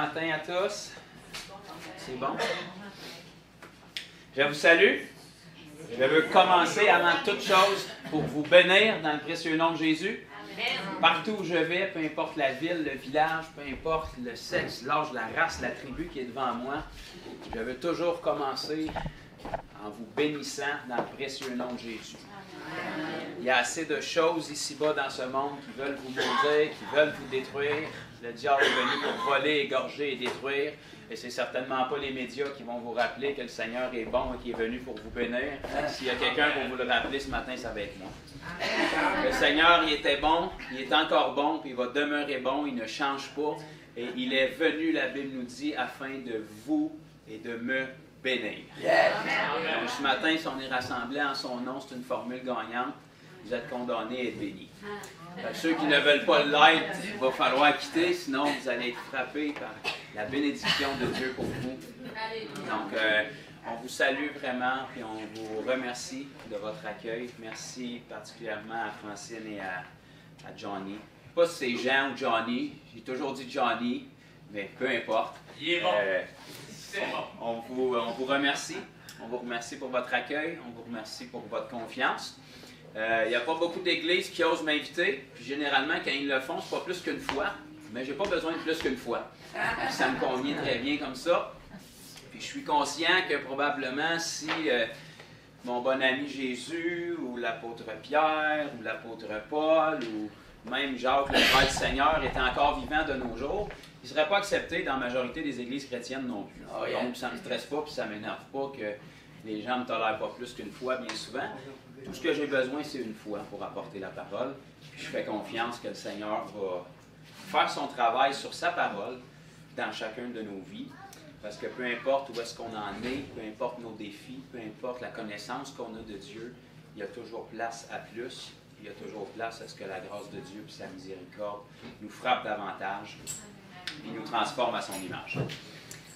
matin à tous. C'est bon? Je vous salue. Je veux commencer avant toute chose pour vous bénir dans le précieux nom de Jésus. Partout où je vais, peu importe la ville, le village, peu importe le sexe, l'âge, la race, la tribu qui est devant moi, je veux toujours commencer en vous bénissant dans le précieux nom de Jésus. Il y a assez de choses ici-bas dans ce monde qui veulent vous maudire, qui veulent vous détruire. Le diable est venu pour voler, égorger et détruire. Et c'est certainement pas les médias qui vont vous rappeler que le Seigneur est bon et qu'il est venu pour vous bénir. S'il y a quelqu'un pour vous le rappeler ce matin, ça va être moi. Le Seigneur, il était bon, il est encore bon, puis il va demeurer bon, il ne change pas. Et il est venu, la Bible nous dit, afin de vous et de me bénir. Donc, ce matin, si on est rassemblés en son nom, c'est une formule gagnante. Vous êtes condamnés à être bénis. Ceux qui ne veulent pas l'être, il va falloir quitter, sinon vous allez être frappés par la bénédiction de Dieu pour vous. Donc, on vous salue vraiment, puis on vous remercie de votre accueil. Merci particulièrement à Francine et à Johnny. Pas si c'est Jean ou Johnny, j'ai toujours dit Johnny, mais peu importe. Il est bon. On vous remercie. On vous remercie pour votre accueil. On vous remercie pour votre confiance. Il n'y a pas beaucoup d'églises qui osent m'inviter. Puis généralement, quand ils le font, c'est pas plus qu'une fois. Mais j'ai pas besoin de plus qu'une fois. Puis ça me convient très bien comme ça. Puis je suis conscient que probablement si mon bon ami Jésus, ou l'apôtre Pierre, ou l'apôtre Paul, ou même Jacques, le frère du Seigneur, était encore vivant de nos jours, il ne serait pas accepté dans la majorité des églises chrétiennes non plus. Donc ça ne me stresse pas, puis ça ne m'énerve pas que les gens ne tolèrent pas plus qu'une fois, bien souvent. Tout ce que j'ai besoin, c'est une fois pour apporter la parole. Puis je fais confiance que le Seigneur va faire son travail sur sa parole dans chacune de nos vies. Parce que peu importe où est-ce qu'on en est, peu importe nos défis, peu importe la connaissance qu'on a de Dieu, il y a toujours place à plus. Il y a toujours place à ce que la grâce de Dieu et sa miséricorde nous frappe davantage et nous transforme à son image.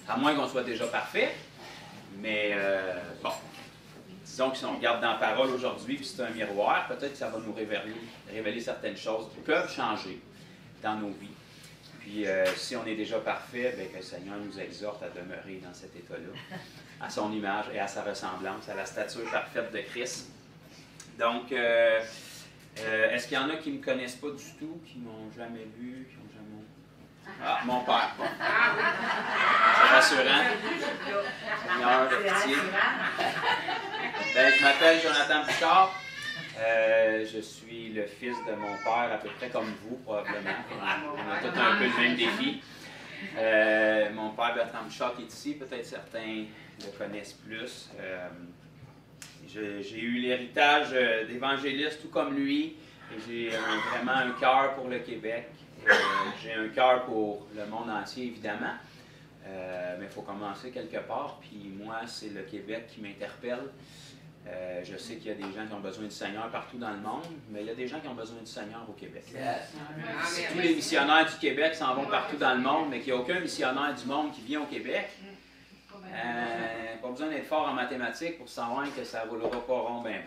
À moins qu'on soit déjà parfait, mais bon. Disons que si on regarde dans la parole aujourd'hui, puis c'est un miroir, peut-être que ça va nous révéler certaines choses qui peuvent changer dans nos vies. Puis si on est déjà parfait, bien, que le Seigneur nous exhorte à demeurer dans cet état-là, à son image et à sa ressemblance, à la stature parfaite de Christ. Donc, est-ce qu'il y en a qui ne me connaissent pas du tout, qui ne m'ont jamais vu, qui n'ont jamais... Ah, mon père. Bon. C'est rassurant. Seigneur de pitié. Ben, je m'appelle Jonathan Bouchard. Je suis le fils de mon père, à peu près comme vous, probablement. On a tous un peu le même défi. Mon père Bertrand Bouchard qui est ici, peut-être certains le connaissent plus. J'ai eu l'héritage d'évangéliste tout comme lui. Et j'ai vraiment un cœur pour le Québec. J'ai un cœur pour le monde entier, évidemment. Mais il faut commencer quelque part. Puis moi, c'est le Québec qui m'interpelle. Je sais qu'il y a des gens qui ont besoin du Seigneur partout dans le monde, mais il y a des gens qui ont besoin du Seigneur au Québec. Si tous les missionnaires du Québec s'en vont partout dans le monde, mais qu'il n'y a aucun missionnaire du monde qui vient au Québec, pas besoin d'être fort en mathématiques pour savoir que ça ne roulera pas rond ben.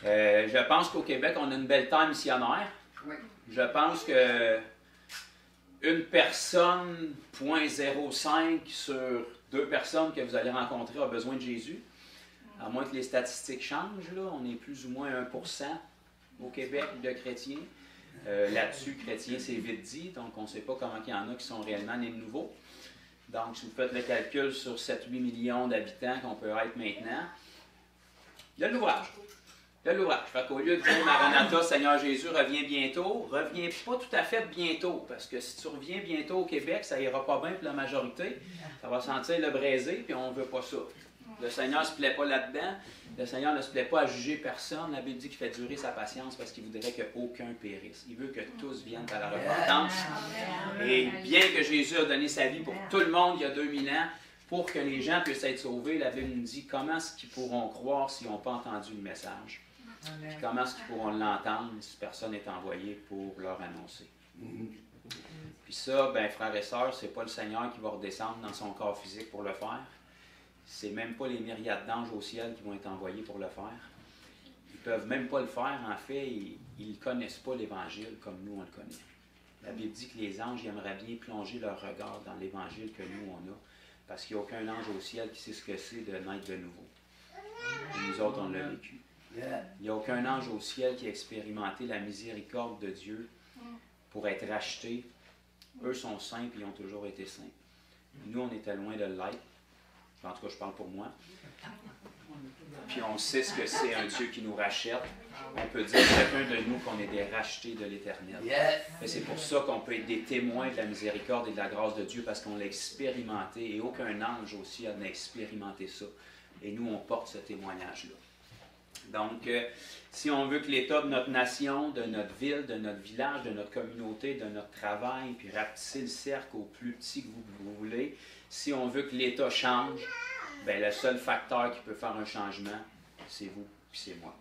Je pense qu'au Québec, on a une belle terre missionnaire. Je pense que une personne, 0.05 sur 2 personnes que vous allez rencontrer a besoin de Jésus. À moins que les statistiques changent, là, on est plus ou moins 1% au Québec de chrétiens. Là-dessus, chrétiens, c'est vite dit, donc on ne sait pas comment il y en a qui sont réellement nés de nouveau. Donc, si vous faites le calcul sur 7-8 millions d'habitants qu'on peut être maintenant, il y a de l'ouvrage. Il y a de l'ouvrage. Fait qu'au lieu de dire Maranatha, Seigneur Jésus, reviens bientôt, reviens pas tout à fait bientôt, parce que si tu reviens bientôt au Québec, ça ira pas bien pour la majorité. Ça va sentir le braisé, puis on ne veut pas ça. Le Seigneur ne se plaît pas là-dedans. Le Seigneur ne se plaît pas à juger personne. La Bible dit qu'il fait durer sa patience parce qu'il voudrait qu'aucun périsse. Il veut que tous viennent à la repentance. Et bien que Jésus a donné sa vie pour tout le monde il y a 2000 ans, pour que les gens puissent être sauvés, la Bible nous dit comment est-ce qu'ils pourront croire s'ils n'ont pas entendu le message. Puis comment est-ce qu'ils pourront l'entendre si personne n'est envoyé pour leur annoncer. Puis ça, ben, frères et sœurs, c'est pas le Seigneur qui va redescendre dans son corps physique pour le faire. C'est même pas les myriades d'anges au ciel qui vont être envoyés pour le faire. Ils ne peuvent même pas le faire. En fait, ils ne connaissent pas l'Évangile comme nous, on le connaît. La Bible dit que les anges aimeraient bien plonger leur regard dans l'Évangile que nous, on a, parce qu'il n'y a aucun ange au ciel qui sait ce que c'est de naître de nouveau. Et nous autres, on l'a vécu. Il n'y a aucun ange au ciel qui a expérimenté la miséricorde de Dieu pour être racheté. Eux sont saints et ils ont toujours été saints. Nous, on était loin de l'être. En tout cas, je parle pour moi. Puis on sait ce que c'est un Dieu qui nous rachète. On peut dire chacun de nous qu'on est des rachetés de l'Éternel. Et c'est pour ça qu'on peut être des témoins de la miséricorde et de la grâce de Dieu, parce qu'on l'a expérimenté et aucun ange aussi n'a expérimenté ça. Et nous, on porte ce témoignage-là. Donc, si on veut que l'État de notre nation, de notre ville, de notre village, de notre communauté, de notre travail, puis rapetisser le cercle au plus petit que vous voulez, si on veut que l'État change, bien, le seul facteur qui peut faire un changement, c'est vous, puis c'est moi.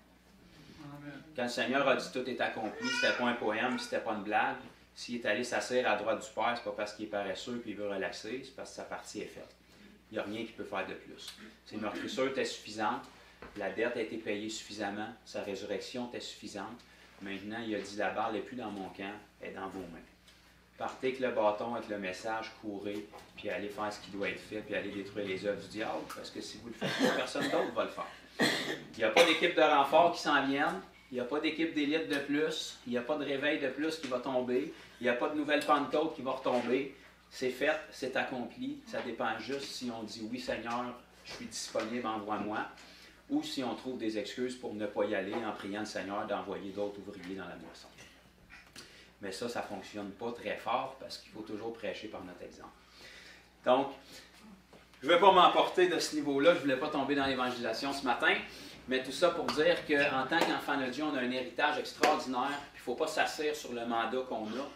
Quand le Seigneur a dit tout est accompli, c'était pas un poème, c'était pas une blague. S'il est allé s'asseoir à droite du Père, c'est pas parce qu'il est paresseux et il veut relaxer, c'est parce que sa partie est faite. Il n'y a rien qu'il peut faire de plus. Ses meurtrissures étaient suffisantes, la dette a été payée suffisamment, sa résurrection était suffisante. Maintenant, il a dit la balle n'est plus dans mon camp, elle est dans vos mains. Partez avec le bâton, avec le message, courez, puis allez faire ce qui doit être fait, puis allez détruire les œuvres du diable, parce que si vous le faites, personne d'autre va le faire. Il n'y a pas d'équipe de renfort qui s'en vienne, il n'y a pas d'équipe d'élite de plus, il n'y a pas de réveil de plus qui va tomber, il n'y a pas de nouvelle Pentecôte qui va retomber. C'est fait, c'est accompli, ça dépend juste si on dit oui Seigneur, je suis disponible, envoie-moi, ou si on trouve des excuses pour ne pas y aller en priant le Seigneur d'envoyer d'autres ouvriers dans la moisson. Mais ça ne fonctionne pas très fort parce qu'il faut toujours prêcher par notre exemple. Donc, je ne vais pas m'emporter de ce niveau-là, je ne voulais pas tomber dans l'évangélisation ce matin, mais tout ça pour dire qu'en tant qu'enfant de Dieu, on a un héritage extraordinaire, puis il ne faut pas s'asseoir sur le mandat qu'on a,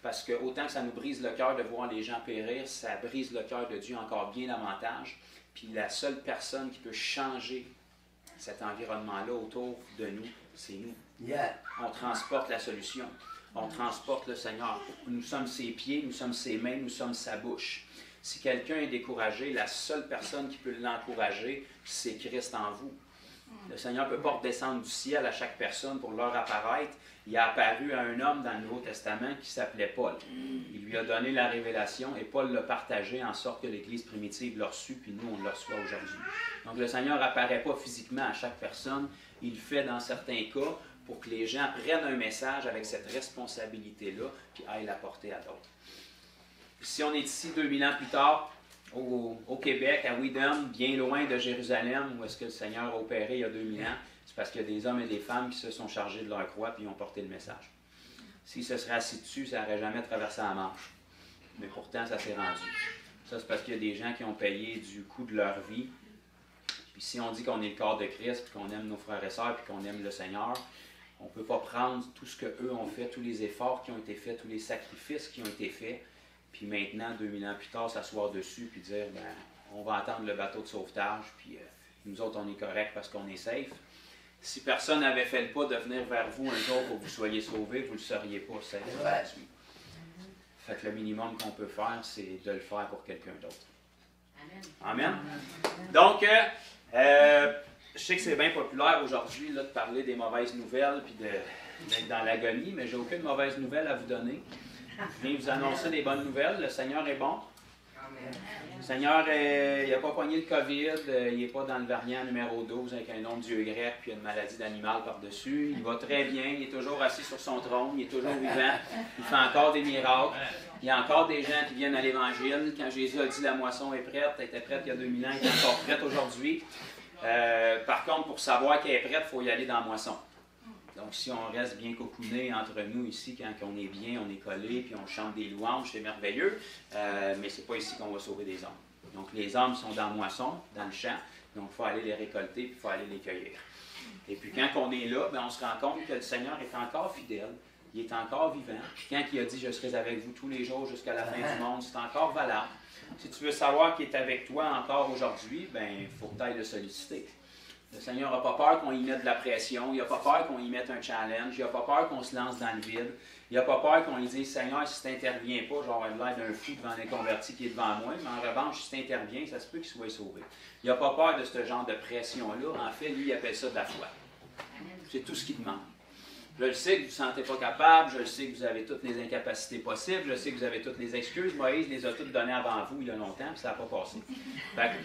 parce que autant que ça nous brise le cœur de voir les gens périr, ça brise le cœur de Dieu encore bien davantage. Puis la seule personne qui peut changer cet environnement-là autour de nous, c'est nous. On transporte la solution. On transporte le Seigneur. Nous sommes ses pieds, nous sommes ses mains, nous sommes sa bouche. Si quelqu'un est découragé, la seule personne qui peut l'encourager, c'est Christ en vous. Le Seigneur ne peut pas redescendre du ciel à chaque personne pour leur apparaître. Il a apparu à un homme dans le Nouveau Testament qui s'appelait Paul. Il lui a donné la révélation et Paul l'a partagé en sorte que l'Église primitive l'a reçu, puis nous, on le reçoit aujourd'hui. Donc le Seigneur n'apparaît pas physiquement à chaque personne. Il le fait dans certains cas pour que les gens prennent un message avec cette responsabilité-là puis aillent l'apporter à d'autres. Si on est ici 2000 ans plus tard, au Québec, à Windham, bien loin de Jérusalem, où est-ce que le Seigneur a opéré il y a 2000 ans, c'est parce qu'il y a des hommes et des femmes qui se sont chargés de leur croix et ont porté le message. S'ils se seraient assis dessus, ça n'aurait jamais traversé la Manche. Mais pourtant, ça s'est rendu. Ça, c'est parce qu'il y a des gens qui ont payé du coût de leur vie. Puis si on dit qu'on est le corps de Christ, puis qu'on aime nos frères et sœurs, puis qu'on aime le Seigneur, on ne peut pas prendre tout ce qu'eux ont fait, tous les efforts qui ont été faits, tous les sacrifices qui ont été faits, puis maintenant, 2000 ans plus tard, s'asseoir dessus, puis dire, ben, on va attendre le bateau de sauvetage, puis nous autres, on est corrects parce qu'on est safe. Si personne n'avait fait le pas de venir vers vous un jour pour que vous soyez sauvés, vous ne le seriez pas safe aujourd'hui. Fait que le minimum qu'on peut faire, c'est de le faire pour quelqu'un d'autre. Amen. Donc, je sais que c'est bien populaire aujourd'hui de parler des mauvaises nouvelles puis d'être dans l'agonie, mais j'ai aucune mauvaise nouvelle à vous donner. Je viens vous annoncer des bonnes nouvelles. Le Seigneur est bon. Le Seigneur, il n'a pas pogné le COVID, il n'est pas dans le variant numéro 12 avec un nom de Dieu grec puis une maladie d'animal par-dessus. Il va très bien, il est toujours assis sur son trône, il est toujours vivant, il fait encore des miracles. Il y a encore des gens qui viennent à l'Évangile. Quand Jésus a dit la moisson est prête, elle était prête il y a 2000 ans, elle est encore prête aujourd'hui. Par contre, pour savoir qu'elle est prête, il faut y aller dans la moisson. Donc, si on reste bien cocooné entre nous ici, quand on est bien, on est collé, puis on chante des louanges, c'est merveilleux, mais ce n'est pas ici qu'on va sauver des hommes. Donc, les hommes sont dans la moisson, dans le champ, donc il faut aller les récolter, puis il faut aller les cueillir. Et puis, quand on est là, bien, on se rend compte que le Seigneur est encore fidèle, il est encore vivant. Puis quand il a dit « Je serai avec vous tous les jours jusqu'à la fin du monde », c'est encore valable. Si tu veux savoir qu'il est avec toi encore aujourd'hui, bien, il faut que tu ailles le solliciter. Le Seigneur n'a pas peur qu'on y mette de la pression, il n'a pas peur qu'on y mette un challenge, il n'a pas peur qu'on se lance dans le vide, il n'a pas peur qu'on lui dise « Seigneur, si tu n'interviens pas, j'aurai l'air d'un fou devant l'inconverti qui est devant moi, mais en revanche, si tu interviens, ça se peut qu'il soit sauvé. » Il n'a pas peur de ce genre de pression-là. En fait, lui, il appelle ça de la foi. C'est tout ce qu'il demande. Je le sais que vous ne vous sentez pas capable, je le sais que vous avez toutes les incapacités possibles, je sais que vous avez toutes les excuses. Moïse les a toutes données avant vous il y a longtemps, puis ça n'a pas passé. Fait que,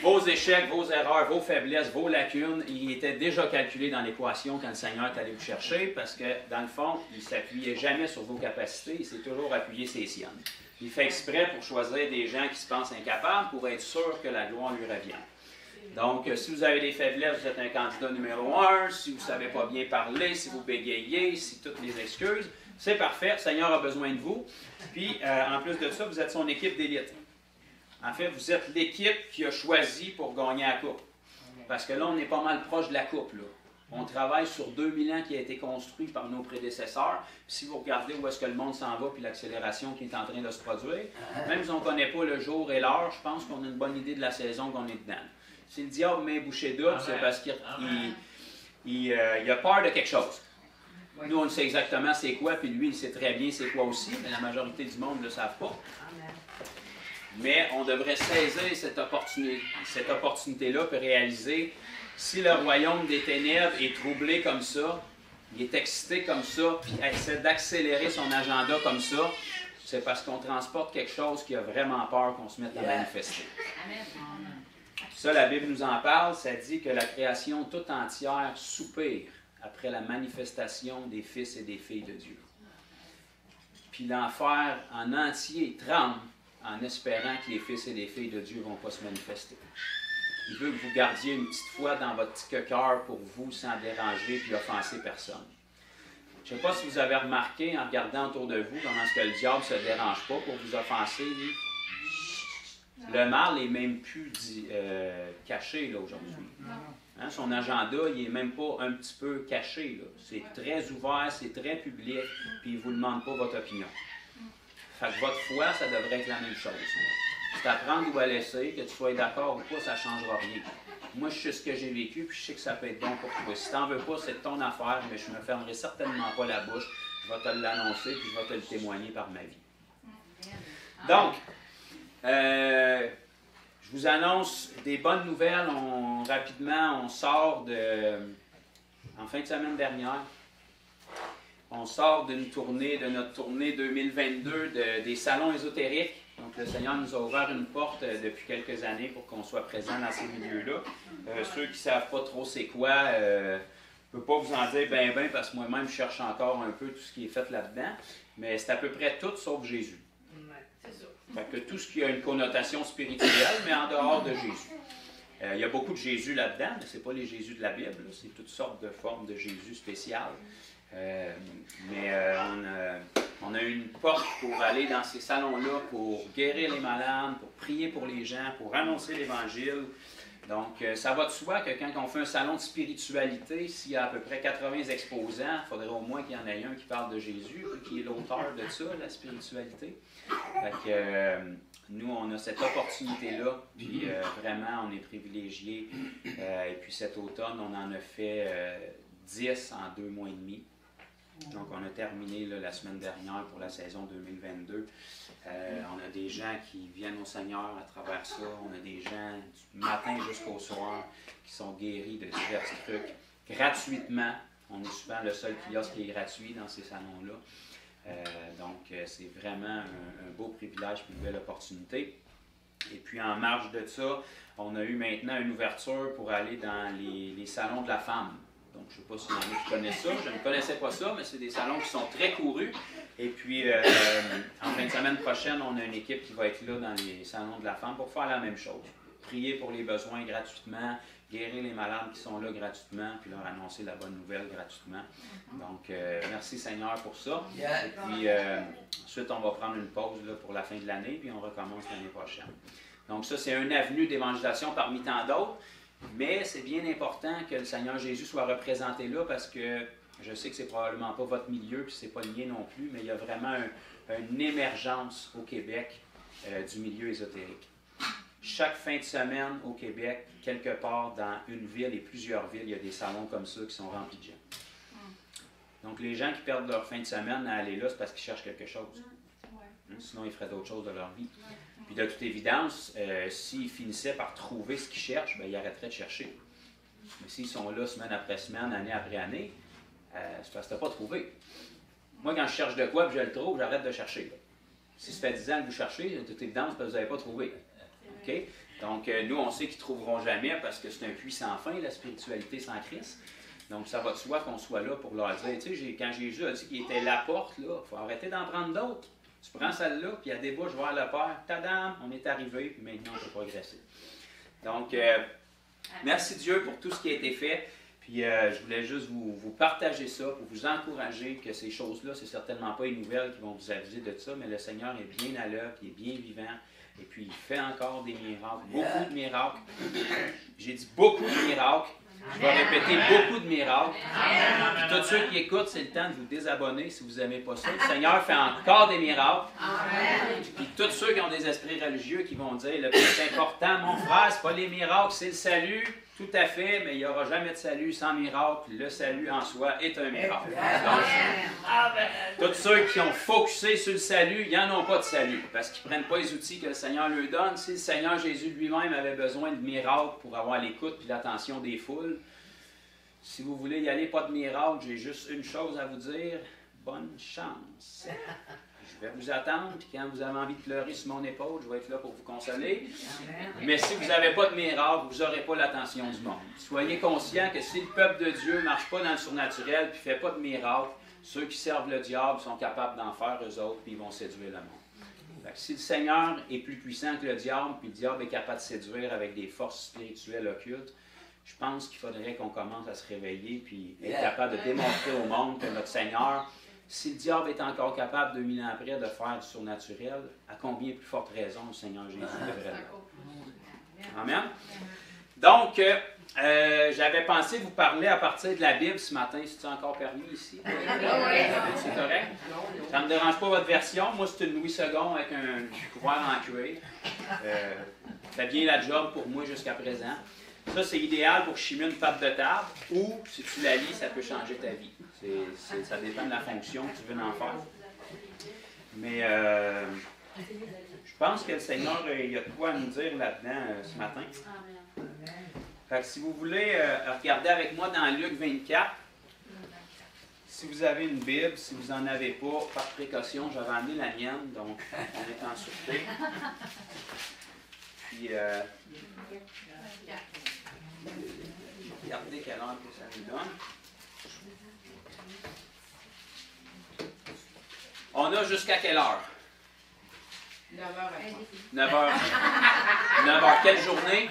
vos échecs, vos erreurs, vos faiblesses, vos lacunes, ils étaient déjà calculés dans l'équation quand le Seigneur est allé vous chercher, parce que, dans le fond, il ne s'appuyait jamais sur vos capacités, il s'est toujours appuyé sur les siennes. Il fait exprès pour choisir des gens qui se pensent incapables pour être sûr que la gloire lui revienne. Donc, si vous avez des faiblesses, vous êtes un candidat numéro 1. Si vous ne savez pas bien parler, si vous bégayez, si toutes les excuses, c'est parfait. Le Seigneur a besoin de vous. Puis, en plus de ça, vous êtes son équipe d'élite. En fait, vous êtes l'équipe qui a choisi pour gagner la coupe. Parce que là, on est pas mal proche de la coupe, là. On travaille sur 2000 ans qui a été construit par nos prédécesseurs. Puis si vous regardez où est-ce que le monde s'en va, puis l'accélération qui est en train de se produire, même si on ne connaît pas le jour et l'heure, je pense qu'on a une bonne idée de la saison qu'on est dedans. Si le diable met bouché double, c'est parce qu'il a peur de quelque chose. Nous, on sait exactement c'est quoi, puis lui, il sait très bien c'est quoi aussi, mais la majorité du monde ne le savent pas. Mais on devrait saisir cette opportunité-là pour réaliser si le royaume des ténèbres est troublé comme ça, il est excité comme ça, puis essaie d'accélérer son agenda comme ça, c'est parce qu'on transporte quelque chose qui a vraiment peur qu'on se mette à manifester. Ça, la Bible nous en parle, ça dit que la création toute entière soupire après la manifestation des fils et des filles de Dieu. Puis l'enfer en entier tremble en espérant que les fils et les filles de Dieu ne vont pas se manifester. Il veut que vous gardiez une petite foi dans votre petit cœur pour vous sans déranger puis offenser personne. Je ne sais pas si vous avez remarqué en regardant autour de vous comment est-ce que le diable ne se dérange pas pour vous offenser. Lui. Le mal n'est même plus caché aujourd'hui. Hein, son agenda, il n'est même pas un petit peu caché. C'est très ouvert, c'est très public, puis il ne vous demande pas votre opinion. Fait que votre foi, ça devrait être la même chose. C'est à prendre ou à laisser, que tu sois d'accord ou pas, ça ne changera rien. Moi, je sais ce que j'ai vécu, puis je sais que ça peut être bon pour toi. Si tu n'en veux pas, c'est ton affaire, mais je ne me fermerai certainement pas la bouche. Je vais te l'annoncer, puis je vais te le témoigner par ma vie. Donc, je vous annonce des bonnes nouvelles. Rapidement, on sort en fin de semaine dernière, on sort de notre tournée 2022 des salons ésotériques. Donc, le Seigneur nous a ouvert une porte depuis quelques années pour qu'on soit présent dans ces milieux-là. Ceux qui ne savent pas trop c'est quoi, je ne peux pas vous en dire ben parce que moi-même, je cherche encore un peu tout ce qui est fait là-dedans. Mais c'est à peu près tout sauf Jésus. Fait que tout ce qui a une connotation spirituelle, mais en dehors de Jésus. Il y a beaucoup de Jésus là-dedans, mais ce n'est pas les Jésus de la Bible. C'est toutes sortes de formes de Jésus spéciales. On a une porte pour aller dans ces salons-là, pour guérir les malades, pour prier pour les gens, pour annoncer l'Évangile. Donc, ça va de soi que quand on fait un salon de spiritualité, s'il y a à peu près 80 exposants, il faudrait au moins qu'il y en ait un qui parle de Jésus, qui est l'auteur de ça, la spiritualité. Fait que, nous, on a cette opportunité-là, puis vraiment, on est privilégiés. Et puis cet automne, on en a fait 10 en 2 mois et demi. Donc, on a terminé là, la semaine dernière pour la saison 2022. On a des gens qui viennent au Seigneur à travers ça. On a des gens du matin jusqu'au soir qui sont guéris de divers trucs gratuitement. On est souvent le seul kiosque qui est gratuit dans ces salons-là. Donc, c'est vraiment un beau privilège et une belle opportunité. Et puis, en marge de ça, on a eu maintenant une ouverture pour aller dans les salons de la femme. Donc, je ne sais pas s'il y en a qui connaissent ça. Je ne connaissais pas ça, mais c'est des salons qui sont très courus. Et puis, en fin de semaine prochaine, on a une équipe qui va être là dans les salons de la femme pour faire la même chose. Prier pour les besoins gratuitement, guérir les malades qui sont là gratuitement, puis leur annoncer la bonne nouvelle gratuitement. Donc, merci Seigneur pour ça. Et puis, ensuite, on va prendre une pause là, pour la fin de l'année, puis on recommence l'année prochaine. Donc, ça, c'est une avenue d'évangélisation parmi tant d'autres. Mais c'est bien important que le Seigneur Jésus soit représenté là parce que je sais que c'est probablement pas votre milieu, puis c'est pas le mien non plus, mais il y a vraiment une émergence au Québec du milieu ésotérique. Chaque fin de semaine au Québec, quelque part dans une ville et plusieurs villes, il y a des salons comme ça qui sont remplis de gens. Donc les gens qui perdent leur fin de semaine à aller là, c'est parce qu'ils cherchent quelque chose. Sinon, ils feraient d'autres choses de leur vie. Puis de toute évidence, s'ils finissaient par trouver ce qu'ils cherchent, bien, ils arrêteraient de chercher. Mais s'ils sont là semaine après semaine, année après année, c'est parce que tu n'as pas trouvé. Moi, quand je cherche de quoi et je le trouve, j'arrête de chercher. Si ça fait 10 ans que vous cherchez, de toute évidence, parce que vous n'avez pas trouvé. Okay? Donc, nous, on sait qu'ils ne trouveront jamais parce que c'est un puits sans fin, la spiritualité sans Christ. Donc, ça va de soi qu'on soit là pour leur dire, tu sais, quand Jésus a dit qu'il était la porte, il faut arrêter d'en prendre d'autres. Tu prends celle-là, puis il y a des bouches vers le Père. Tadam, on est arrivé, puis maintenant, on peut progresser. Donc, merci Dieu pour tout ce qui a été fait. Puis, je voulais juste vous partager ça pour vous encourager que ces choses-là, c'est certainement pas une nouvelle qui vont vous aviser de ça, mais le Seigneur est bien à l'œuvre, il est bien vivant. Et puis, il fait encore des miracles, beaucoup de miracles. J'ai dit beaucoup de miracles. Je vais répéter beaucoup de miracles. Puis, tous ceux qui écoutent, c'est le temps de vous désabonner si vous n'aimez pas ça. Le Seigneur fait encore des miracles. Puis, tous ceux qui ont des esprits religieux qui vont dire, le plus important, mon frère, c'est pas les miracles, c'est le salut. Tout à fait, mais il n'y aura jamais de salut sans miracle. Le salut en soi est un miracle. Donc, tous ceux qui ont focusé sur le salut, ils n'en ont pas de salut, parce qu'ils ne prennent pas les outils que le Seigneur leur donne. Si le Seigneur Jésus lui-même avait besoin de miracles pour avoir l'écoute et l'attention des foules, si vous voulez y aller, pas de miracle, j'ai juste une chose à vous dire, bonne chance. Je vais vous attendre, puis quand vous avez envie de pleurer sur mon épaule, je vais être là pour vous consoler. Mais si vous n'avez pas de miracle, vous n'aurez pas l'attention du monde. Soyez conscients que si le peuple de Dieu ne marche pas dans le surnaturel, puis ne fait pas de miracle, ceux qui servent le diable sont capables d'en faire eux autres, puis ils vont séduire le monde. Fait que si le Seigneur est plus puissant que le diable, puis le diable est capable de séduire avec des forces spirituelles occultes, je pense qu'il faudrait qu'on commence à se réveiller, puis être capable de démontrer au monde que notre Seigneur... Si le diable est encore capable, 2000 ans après, de faire du surnaturel, à combien plus forte raison le Seigneur Jésus devrait le Amen. Donc, j'avais pensé vous parler à partir de la Bible ce matin. C'est-tu encore permis ici? C'est correct? Ça ne me dérange pas votre version. Moi, c'est une Louis II avec un couvert en cuir. Ça fait bien la job pour moi jusqu'à présent. Ça, c'est idéal pour chimer une pâte de table ou, si tu la lis, ça peut changer ta vie. Ça dépend de la fonction que tu veux en faire. Mais je pense que le Seigneur, il y a de quoi nous dire là-dedans ce matin. Fait que si vous voulez regarder avec moi dans Luc 24, si vous avez une Bible, si vous n'en avez pas, par précaution, j'avais amené la mienne, donc on est en sûreté. Puis, regardez quelle heure que ça nous donne. On a jusqu'à quelle heure? 9h. 9h. 9h. Quelle journée?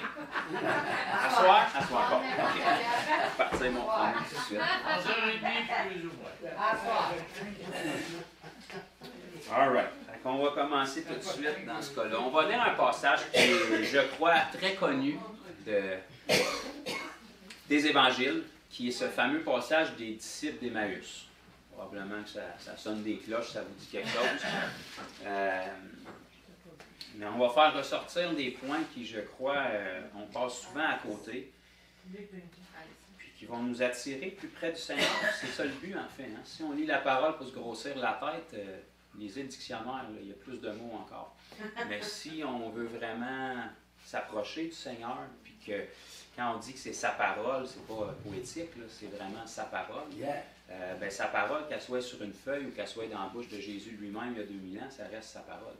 À soir? À soir. Bon, OK. Je vais partir mon temps tout de suite. 11h30 plus ou moins. À soir. All right. On va commencer tout de suite dans ce cas-là. On va lire un passage qui est, je crois, très connu des Évangiles, qui est ce fameux passage des disciples d'Emmaüs. Probablement que ça sonne des cloches, ça vous dit quelque chose. Mais on va faire ressortir des points qui, je crois, on passe souvent à côté, puis qui vont nous attirer plus près du Seigneur. C'est ça le but, en fait. Hein? Si on lit la parole pour se grossir la tête, lisez le dictionnaire, là, il y a plus de mots encore. Mais si on veut vraiment s'approcher du Seigneur, puis que quand on dit que c'est sa parole, c'est pas poétique, là, c'est vraiment sa parole. Ben, sa parole, qu'elle soit sur une feuille ou qu'elle soit dans la bouche de Jésus lui-même il y a 2000 ans, ça reste sa parole.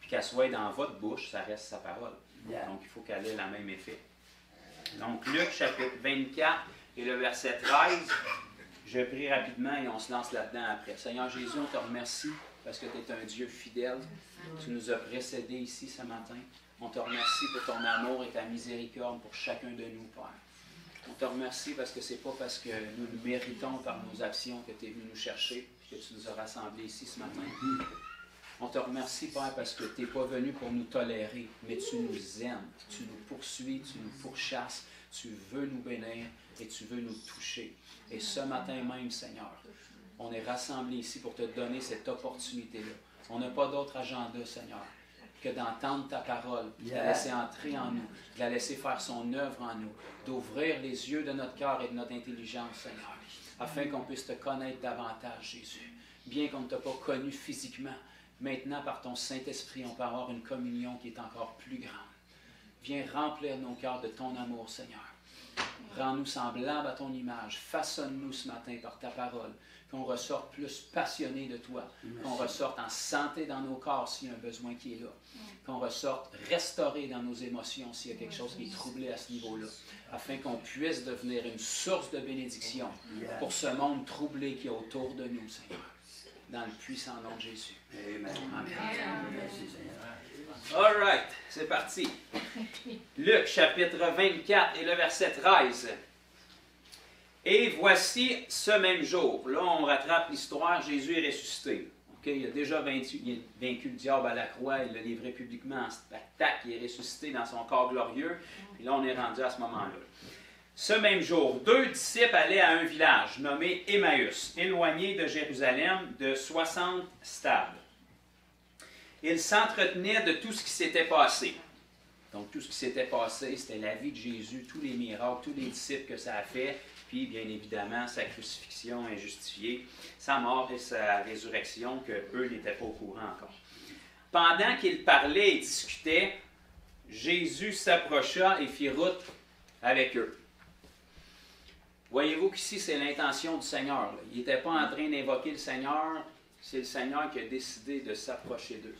Puis qu'elle soit dans votre bouche, ça reste sa parole. Donc il faut qu'elle ait le même effet. Donc Luc chapitre 24 et le verset 13, je prie rapidement et on se lance là-dedans après. Seigneur Jésus, on te remercie parce que tu es un Dieu fidèle. Tu nous as précédés ici ce matin. On te remercie pour ton amour et ta miséricorde pour chacun de nous, Père. On te remercie parce que ce n'est pas parce que nous le méritons par nos actions que tu es venu nous chercher et que tu nous as rassemblés ici ce matin. On te remercie, Père, parce que tu n'es pas venu pour nous tolérer, mais tu nous aimes, tu nous poursuis, tu nous pourchasses, tu veux nous bénir et tu veux nous toucher. Et ce matin même, Seigneur, on est rassemblés ici pour te donner cette opportunité-là. On n'a pas d'autre agenda, Seigneur, que d'entendre ta parole, de la laisser entrer en nous, de la laisser faire son œuvre en nous, d'ouvrir les yeux de notre cœur et de notre intelligence, Seigneur, afin qu'on puisse te connaître davantage, Jésus. Bien qu'on ne t'a pas connu physiquement, maintenant, par ton Saint-Esprit, on peut avoir une communion qui est encore plus grande. Viens remplir nos cœurs de ton amour, Seigneur. Rends-nous semblables à ton image. Façonne-nous ce matin par ta parole. Qu'on ressorte plus passionné de toi. Qu'on ressorte en santé dans nos corps s'il y a un besoin qui est là. Qu'on ressorte restauré dans nos émotions s'il y a quelque chose qui est troublé à ce niveau-là. Afin qu'on puisse devenir une source de bénédiction pour ce monde troublé qui est autour de nous, Seigneur. Dans le puissant nom de Jésus. Amen. All right, c'est parti. Luc, chapitre 24 et le verset 13. Et voici ce même jour. Là, on rattrape l'histoire. Jésus est ressuscité. Okay? Il a déjà vaincu le diable à la croix. Il l'a livré publiquement en spectacle. Il est ressuscité dans son corps glorieux. Puis là, on est rendu à ce moment-là. Ce même jour, 2 disciples allaient à un village nommé Emmaüs, éloigné de Jérusalem de 60 stades. Ils s'entretenaient de tout ce qui s'était passé. Donc, tout ce qui s'était passé, c'était la vie de Jésus, tous les miracles, tous les disciples que ça a fait, puis, bien évidemment, sa crucifixion injustifiée, sa mort et sa résurrection, qu'eux n'étaient pas au courant encore. Pendant qu'ils parlaient et discutaient, Jésus s'approcha et fit route avec eux. Voyez-vous qu'ici, c'est l'intention du Seigneur. Là. Il n'était pas en train d'invoquer le Seigneur, c'est le Seigneur qui a décidé de s'approcher d'eux.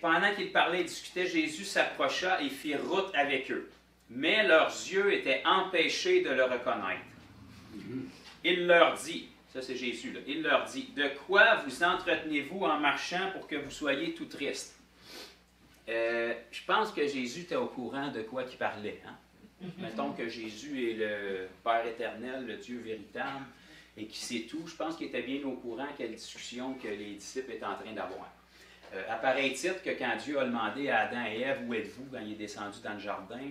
Pendant qu'ils parlaient et discutaient, Jésus s'approcha et fit route avec eux. Mais leurs yeux étaient empêchés de le reconnaître. Il leur dit, ça c'est Jésus, là, il leur dit, « De quoi vous entretenez-vous en marchant pour que vous soyez tout tristes? » Je pense que Jésus était au courant de quoi qu'il parlait. Hein? Mettons que Jésus est le Père éternel, le Dieu véritable, et qui sait tout. Je pense qu'il était bien au courant quelle discussion que les disciples étaient en train d'avoir. Apparaît-il que quand Dieu a demandé à Adam et Ève, où êtes-vous quand il est descendu dans le jardin,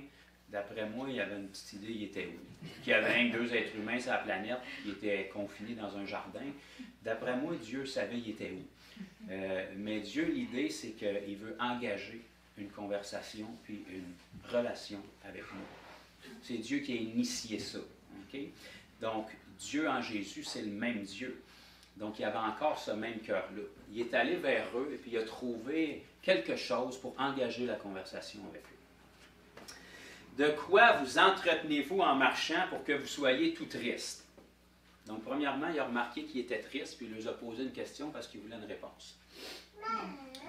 d'après moi, il y avait une petite idée, il était où? Qu'il y avait rien que 2 êtres humains sur la planète, qui étaient confinés dans un jardin. D'après moi, Dieu savait il était où. Mais Dieu, l'idée, c'est qu'il veut engager une conversation puis une relation avec nous. C'est Dieu qui a initié ça. Okay? Donc, Dieu en Jésus, c'est le même Dieu. Donc, il y avait encore ce même cœur-là. Il est allé vers eux et puis il a trouvé quelque chose pour engager la conversation avec eux. De quoi vous entretenez-vous en marchant pour que vous soyez tout triste? Donc, premièrement, il a remarqué qu'il était triste, puis il leur a posé une question parce qu'il voulait une réponse.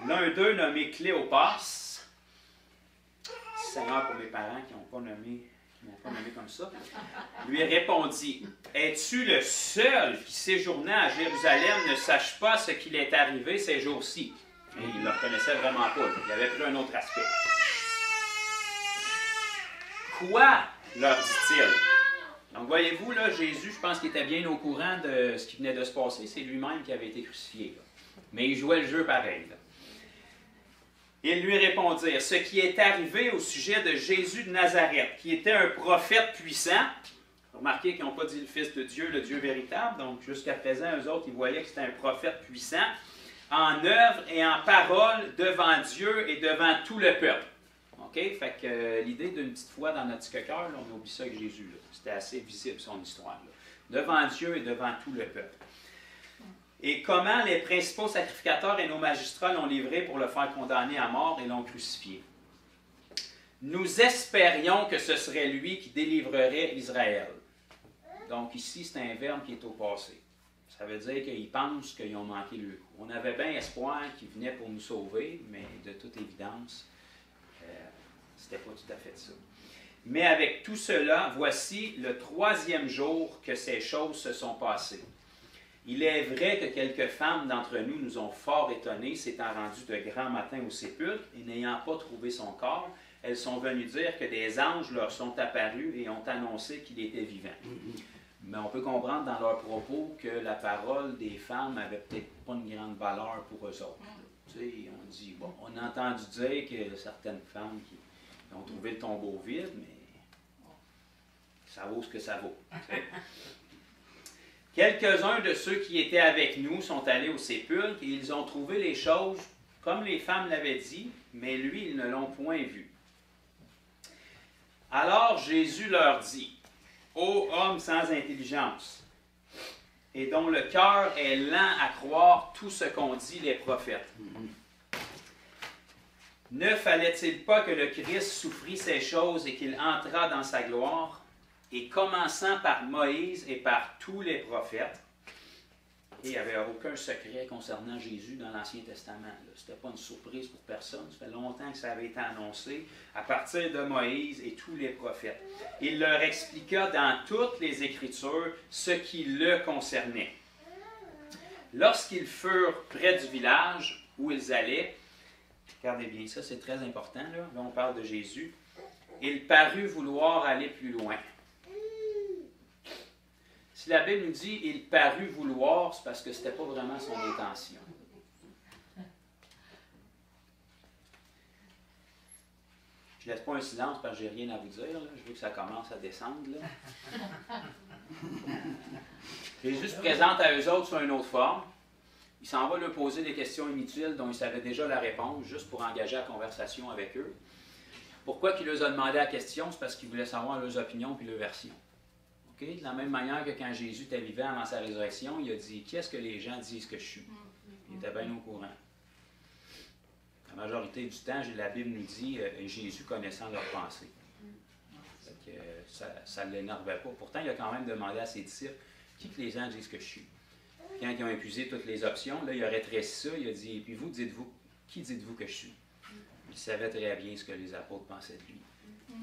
L'un d'eux, nommé Cléopas, Seigneur pour mes parents qui n'ont pas nommé comme ça, lui répondit, « Es-tu le seul qui séjournant à Jérusalem ne sache pas ce qu'il est arrivé ces jours-ci? » Et il ne le reconnaissait vraiment pas. Il avait pris un autre aspect. « Quoi? » leur dit-il. Donc, voyez-vous, là, Jésus, je pense qu'il était bien au courant de ce qui venait de se passer. C'est lui-même qui avait été crucifié. Là. Mais il jouait le jeu pareil. Là. Ils lui répondirent, « Ce qui est arrivé au sujet de Jésus de Nazareth, qui était un prophète puissant. » Remarquez qu'ils n'ont pas dit le Fils de Dieu, le Dieu véritable. Donc, jusqu'à présent, eux autres, ils voyaient que c'était un prophète puissant, en œuvre et en parole devant Dieu et devant tout le peuple. OK? Fait que l'idée d'une petite foi dans notre cœur, là, on oublie ça avec Jésus. Là. C'était assez visible, son histoire. Là. Devant Dieu et devant tout le peuple. Et comment les principaux sacrificateurs et nos magistrats l'ont livré pour le faire condamner à mort et l'ont crucifié. Nous espérions que ce serait lui qui délivrerait Israël. Donc ici, c'est un verbe qui est au passé. Ça veut dire qu'ils pensent qu'ils ont manqué le coup. On avait bien espoir qu'il venait pour nous sauver, mais de toute évidence, c'était pas tout à fait ça. Mais avec tout cela, voici le 3e jour que ces choses se sont passées. Il est vrai que quelques femmes d'entre nous nous ont fort étonnés, s'étant rendues de grand matin au sépulcre et n'ayant pas trouvé son corps, elles sont venues dire que des anges leur sont apparus et ont annoncé qu'il était vivant. Mais on peut comprendre dans leurs propos que la parole des femmes n'avait peut-être pas une grande valeur pour eux autres. Tu sais, on dit, bon, on a entendu dire que certaines femmes qui ont trouvé le tombeau vide, mais ça vaut ce que ça vaut. Quelques-uns de ceux qui étaient avec nous sont allés au sépulcre et ils ont trouvé les choses comme les femmes l'avaient dit, mais lui, ils ne l'ont point vu. Alors Jésus leur dit, « Ô homme sans intelligence, et dont le cœur est lent à croire tout ce qu'ont dit les prophètes. Ne fallait-il pas que le Christ souffrit ces choses et qu'il entrât dans sa gloire? Et commençant par Moïse et par tous les prophètes, et il n'y avait aucun secret concernant Jésus dans l'Ancien Testament. Ce n'était pas une surprise pour personne. Ça fait longtemps que ça avait été annoncé à partir de Moïse et tous les prophètes. Il leur expliqua dans toutes les Écritures ce qui le concernait. Lorsqu'ils furent près du village où ils allaient, regardez bien ça, c'est très important, là on parle de Jésus, il parut vouloir aller plus loin. Si la Bible nous dit « il parut vouloir », c'est parce que ce n'était pas vraiment son intention. Je ne laisse pas un silence parce que je n'ai rien à vous dire. Là. Je veux que ça commence à descendre. Là. Jésus se présente à eux autres sous une autre forme. Il s'en va leur poser des questions inutiles dont ils savaient déjà la réponse, juste pour engager la conversation avec eux. Pourquoi il leur a demandé la question? C'est parce qu'il voulait savoir leurs opinions et leurs versions. Okay? De la même manière que quand Jésus était vivant avant sa résurrection, il a dit « Qu'est-ce que les gens disent que je suis? » Il était bien au courant. La majorité du temps, la Bible nous dit Jésus connaissant leurs pensées. Ça ne l'énervait pas. Pourtant, il a quand même demandé à ses disciples « Qui que les gens disent que je suis? » Quand ils ont épuisé toutes les options, là, il a rétréci ça, il a dit « Et puis vous, qui dites-vous que je suis? » Il savait très bien ce que les apôtres pensaient de lui.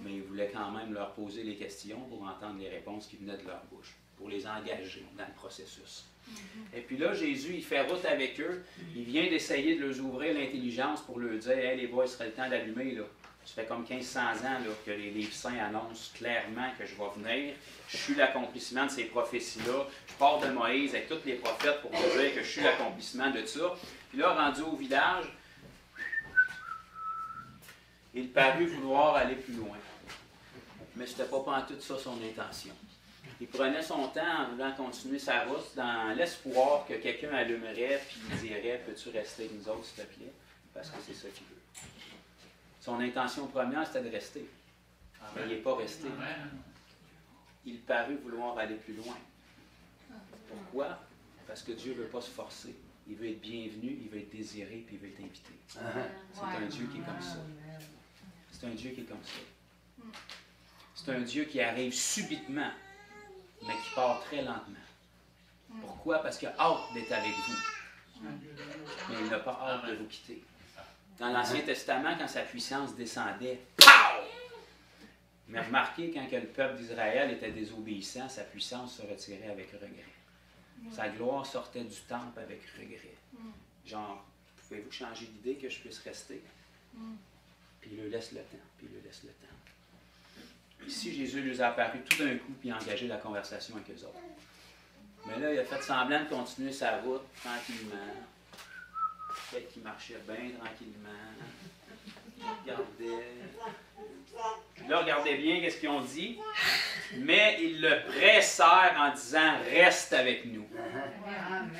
Mais il voulait quand même leur poser les questions pour entendre les réponses qui venaient de leur bouche, pour les engager dans le processus. Et puis là, Jésus, il fait route avec eux. Il vient d'essayer de leur ouvrir l'intelligence pour leur dire « Hey, les boys, il serait le temps d'allumer. Là. Ça fait comme 1500 ans là, que les livres saints annoncent clairement que je vais venir. Je suis l'accomplissement de ces prophéties-là. Je pars de Moïse avec tous les prophètes pour vous dire que je suis l'accomplissement de ça. » Puis là, rendu au village, il parut vouloir aller plus loin. Mais ce n'était pas pantoute ça son intention. Il prenait son temps en voulant continuer sa route dans l'espoir que quelqu'un allumerait et il dirait « Peux-tu rester avec nous autres, s'il te plaît? » Parce que c'est ça qu'il veut. Son intention première, c'était de rester. Mais il n'est pas resté. Il parut vouloir aller plus loin. Pourquoi? Parce que Dieu ne veut pas se forcer. Il veut être bienvenu, il veut être désiré, puis il veut être invité. C'est un Dieu qui est comme ça. C'est un Dieu qui est comme ça. C'est un Dieu qui arrive subitement, mais qui part très lentement. Pourquoi? Parce qu'il a hâte d'être avec vous. Mais il n'a pas hâte de vous quitter. Dans l'Ancien Testament, quand sa puissance descendait, pow! Mais remarquez, quand que le peuple d'Israël était désobéissant, sa puissance se retirait avec regret. Sa gloire sortait du temple avec regret. Genre, pouvez-vous changer d'idée que je puisse rester? Puis il leur laisse le temps, puis il leur laisse le temps. Ici, Jésus lui a apparu tout d'un coup, puis a engagé la conversation avec eux autres. Mais là, il a fait semblant de continuer sa route tranquillement. Peut-être qu'il marchait bien tranquillement. Il regardait. Puis là, regardez bien qu'est-ce qu'ils ont dit. Mais ils le pressèrent en disant « Reste avec nous. »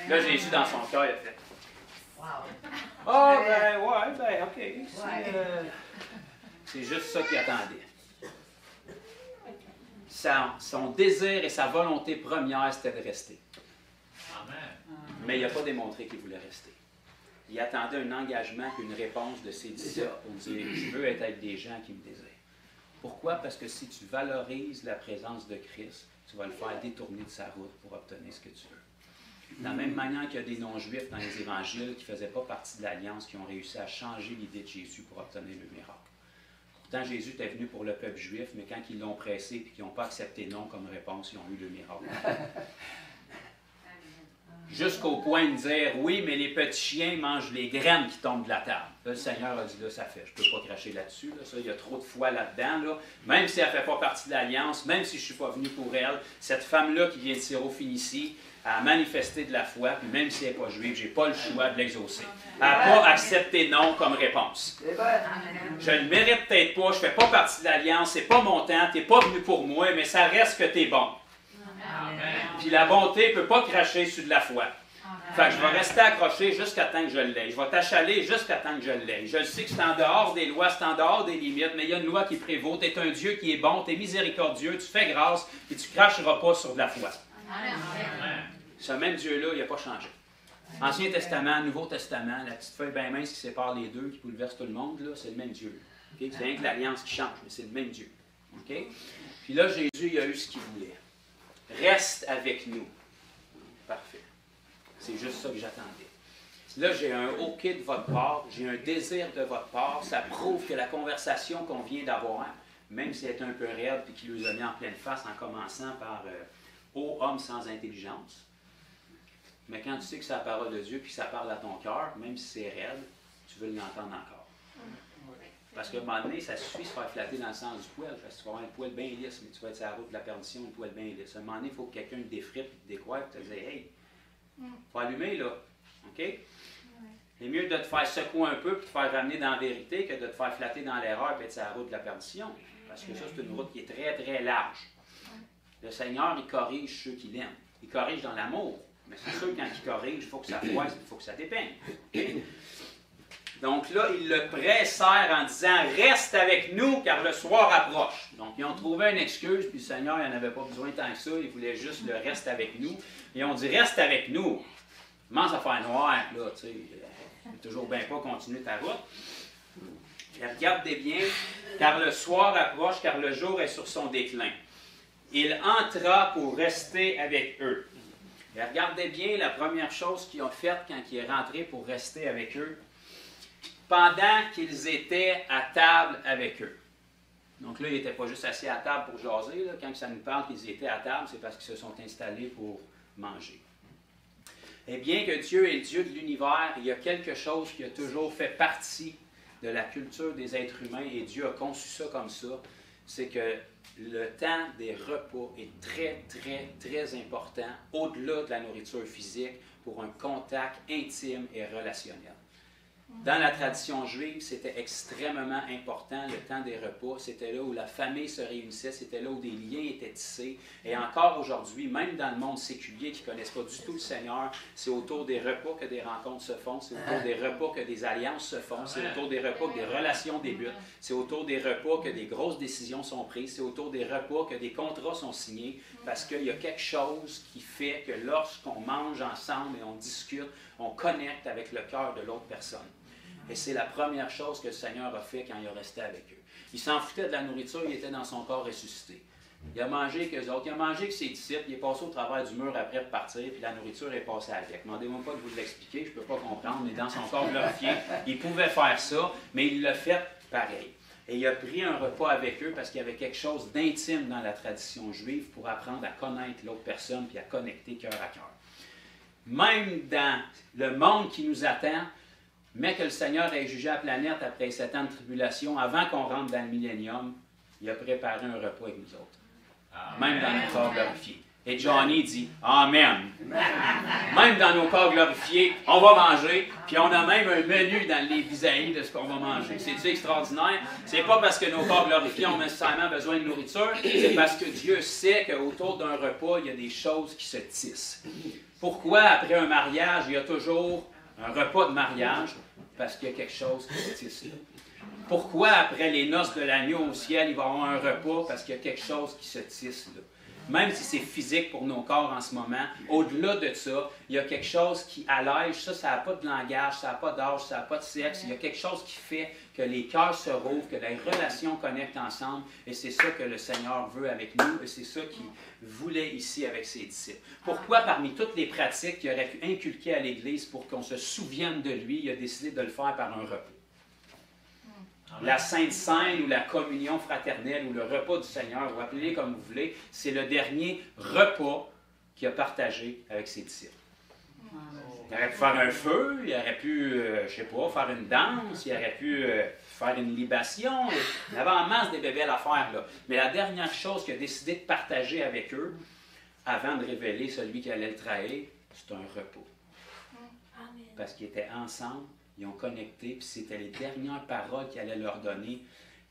Là, Jésus, dans son cœur, il a fait « Ah, ben, ouais, ben, OK. C'est juste ça qu'il attendait. » Son désir et sa volonté première, c'était de rester. Mais il n'a pas démontré qu'il voulait rester. Il attendait un engagement et une réponse de ses disciples pour dire « Je veux être avec des gens qui me désirent. » Pourquoi? Parce que si tu valorises la présence de Christ, tu vas le faire détourner de sa route pour obtenir ce que tu veux. De la même manière qu'il y a des non-juifs dans les évangiles qui ne faisaient pas partie de l'Alliance, qui ont réussi à changer l'idée de Jésus pour obtenir le miracle. Pourtant, Jésus était venu pour le peuple juif, mais quand ils l'ont pressé et qu'ils n'ont pas accepté non comme réponse, ils ont eu le miracle. Jusqu'au point de dire, oui, mais les petits chiens mangent les graines qui tombent de la table. Là, le Seigneur a dit, là, ça fait, je ne peux pas cracher là-dessus. Là, ça, il y a trop de foi là-dedans. Là. Même si elle ne fait pas partie de l'Alliance, même si je ne suis pas venu pour elle, cette femme-là qui vient de Syrophénicie a manifesté de la foi, puis même si elle n'est pas juive, je n'ai pas le choix de l'exaucer. Elle n'a pas accepté non comme réponse. Je ne le mérite peut-être pas, je ne fais pas partie de l'Alliance, ce n'est pas mon temps, tu n'es pas venu pour moi, mais ça reste que tu es bon. Puis la bonté ne peut pas cracher sur de la foi. Fait que je vais rester accroché jusqu'à temps que je l'ai. Je vais t'achaler jusqu'à temps que je l'ai. Je sais que c'est en dehors des lois, c'est en dehors des limites, mais il y a une loi qui prévaut. Tu es un Dieu qui est bon, tu es miséricordieux, tu fais grâce et tu ne cracheras pas sur de la foi. Ce même Dieu-là, il n'a pas changé. Ancien Testament, Nouveau Testament, la petite feuille bien mince qui sépare les deux, qui bouleverse tout le monde, c'est le même Dieu. Okay? C'est rien que l'alliance qui change, mais c'est le même Dieu. Okay? Puis là, Jésus, il a eu ce qu'il voulait. Reste avec nous. Parfait. C'est juste ça que j'attendais. Là, j'ai un OK de votre part, j'ai un désir de votre part. Ça prouve que la conversation qu'on vient d'avoir, même si elle est un peu raide et qu'il nous a mis en pleine face en commençant par ô homme sans intelligence, mais quand tu sais que c'est la parole de Dieu puis que ça parle à ton cœur, même si c'est raide, tu veux l'entendre encore. Parce qu'à un moment donné, ça suffit de se faire flatter dans le sens du poil, parce que tu vas avoir un poil bien lisse, mais tu vas être sur la route de la perdition, un poil bien lisse. À un moment donné, il faut que quelqu'un te défripe et te décoiffe et te dise hey, il faut allumer là. OK? C'est mieux de te faire secouer un peu et de te faire ramener dans la vérité que de te faire flatter dans l'erreur et être sur la route de la perdition. Parce que ça, c'est une route qui est très, très large. Le Seigneur, il corrige ceux qui l'aiment. Il corrige dans l'amour. Mais c'est sûr que quand il corrige, il faut que ça froisse, il faut que ça dépeigne. Okay? Donc là, il le pressèrent en disant « Reste avec nous, car le soir approche. » Donc, ils ont trouvé une excuse, puis le Seigneur, il n'en avait pas besoin tant que ça. Il voulait juste le « Reste avec nous. » Ils ont dit « Reste avec nous. » Commence à faire noir, là, tu sais. C'est toujours bien pas continuer ta route. Et regardez bien, car le soir approche, car le jour est sur son déclin. Il entra pour rester avec eux. Et regardez bien la première chose qu'ils ont faite quand il est rentré pour rester avec eux, pendant qu'ils étaient à table avec eux. Donc là, ils n'étaient pas juste assis à table pour jaser. Là. Quand ça nous parle qu'ils étaient à table, c'est parce qu'ils se sont installés pour manger. Et bien que Dieu est le Dieu de l'univers, il y a quelque chose qui a toujours fait partie de la culture des êtres humains, et Dieu a conçu ça comme ça, c'est que le temps des repas est très, très, très important, au-delà de la nourriture physique, pour un contact intime et relationnel. Dans la tradition juive, c'était extrêmement important, le temps des repas. C'était là où la famille se réunissait, c'était là où des liens étaient tissés. Et encore aujourd'hui, même dans le monde séculier qui ne connaissent pas du tout le Seigneur, c'est autour des repas que des rencontres se font, c'est autour des repas que des alliances se font, c'est autour des repas que des relations débutent, c'est autour des repas que des grosses décisions sont prises, c'est autour des repas que des contrats sont signés, parce qu'il y a quelque chose qui fait que lorsqu'on mange ensemble et on discute, on connecte avec le cœur de l'autre personne. Et c'est la première chose que le Seigneur a fait quand il est resté avec eux. Il s'en foutait de la nourriture, il était dans son corps ressuscité. Il a mangé avec eux autres, il a mangé avec ses disciples, il est passé au travers du mur après pour partir, puis la nourriture est passée avec. Demandez-moi pas de vous l'expliquer, je ne peux pas comprendre, mais dans son corps glorifié, il pouvait faire ça, mais il l'a fait pareil. Et il a pris un repas avec eux parce qu'il y avait quelque chose d'intime dans la tradition juive pour apprendre à connaître l'autre personne puis à connecter cœur à cœur. Même dans le monde qui nous attend, mais que le Seigneur ait jugé la planète après 7 ans de tribulation, avant qu'on rentre dans le millénium, il a préparé un repas avec nous autres. Amen. Même dans nos corps glorifiés. Et Johnny dit « Amen ». Même dans nos corps glorifiés, on va manger, puis on a même un menu dans les Isaïe de ce qu'on va manger. C'est-tu extraordinaire? C'est pas parce que nos corps glorifiés ont nécessairement besoin de nourriture, c'est parce que Dieu sait qu'autour d'un repas, il y a des choses qui se tissent. Pourquoi, après un mariage, il y a toujours un repas de mariage? Parce qu'il y a quelque chose qui se tisse là. Pourquoi, après les noces de l'agneau au ciel, il va y avoir un repas? Parce qu'il y a quelque chose qui se tisse là. Même si c'est physique pour nos corps en ce moment, au-delà de ça, il y a quelque chose qui allège. Ça n'a pas de langage, ça n'a pas d'âge, ça n'a pas de sexe. Il y a quelque chose qui fait que les cœurs se rouvrent, que les relations connectent ensemble. Et c'est ça que le Seigneur veut avec nous. Et c'est ça qu'il voulait ici avec ses disciples. Pourquoi, parmi toutes les pratiques qu'il aurait pu inculquer à l'Église pour qu'on se souvienne de lui, il a décidé de le faire par un repas? La Sainte Seine ou la communion fraternelle ou le repas du Seigneur, vous appelez comme vous voulez, c'est le dernier repas qu'il a partagé avec ses disciples. Il aurait pu faire un feu, il aurait pu, je sais pas, faire une danse, il aurait pu faire une libation. Il avait en masse des bébelles à faire, là. Mais la dernière chose qu'il a décidé de partager avec eux, avant de révéler celui qui allait le trahir, c'est un repas. Parce qu'ils étaient ensemble. Ils ont connecté, puis c'était les dernières paroles qu'il allait leur donner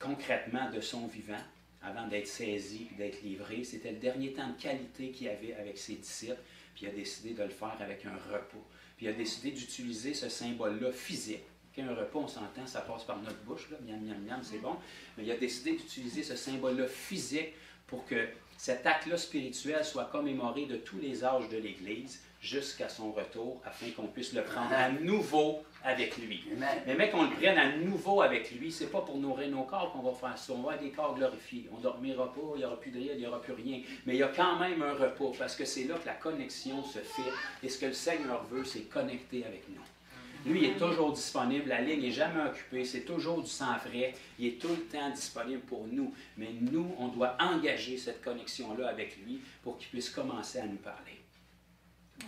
concrètement de son vivant, avant d'être saisi et d'être livré. C'était le dernier temps de qualité qu'il avait avec ses disciples, puis il a décidé de le faire avec un repas. Puis il a décidé d'utiliser ce symbole-là physique. Un repas, on s'entend, ça passe par notre bouche, là, miam, miam, miam, c'est bon. Mais il a décidé d'utiliser ce symbole-là physique pour que cet acte-là spirituel soit commémoré de tous les âges de l'Église jusqu'à son retour, afin qu'on puisse le prendre à nouveau avec lui. Mais qu'on le prenne à nouveau avec lui, c'est pas pour nourrir nos corps qu'on va faire ça. On va avoir des corps glorifiés. On ne dormira pas, il n'y aura plus de rire, il n'y aura plus rien. Mais il y a quand même un repos, parce que c'est là que la connexion se fait. Et ce que le Seigneur veut, c'est connecter avec nous. Lui, il est toujours disponible, la ligne n'est jamais occupée, c'est toujours du sang frais, il est tout le temps disponible pour nous. Mais nous, on doit engager cette connexion-là avec lui pour qu'il puisse commencer à nous parler.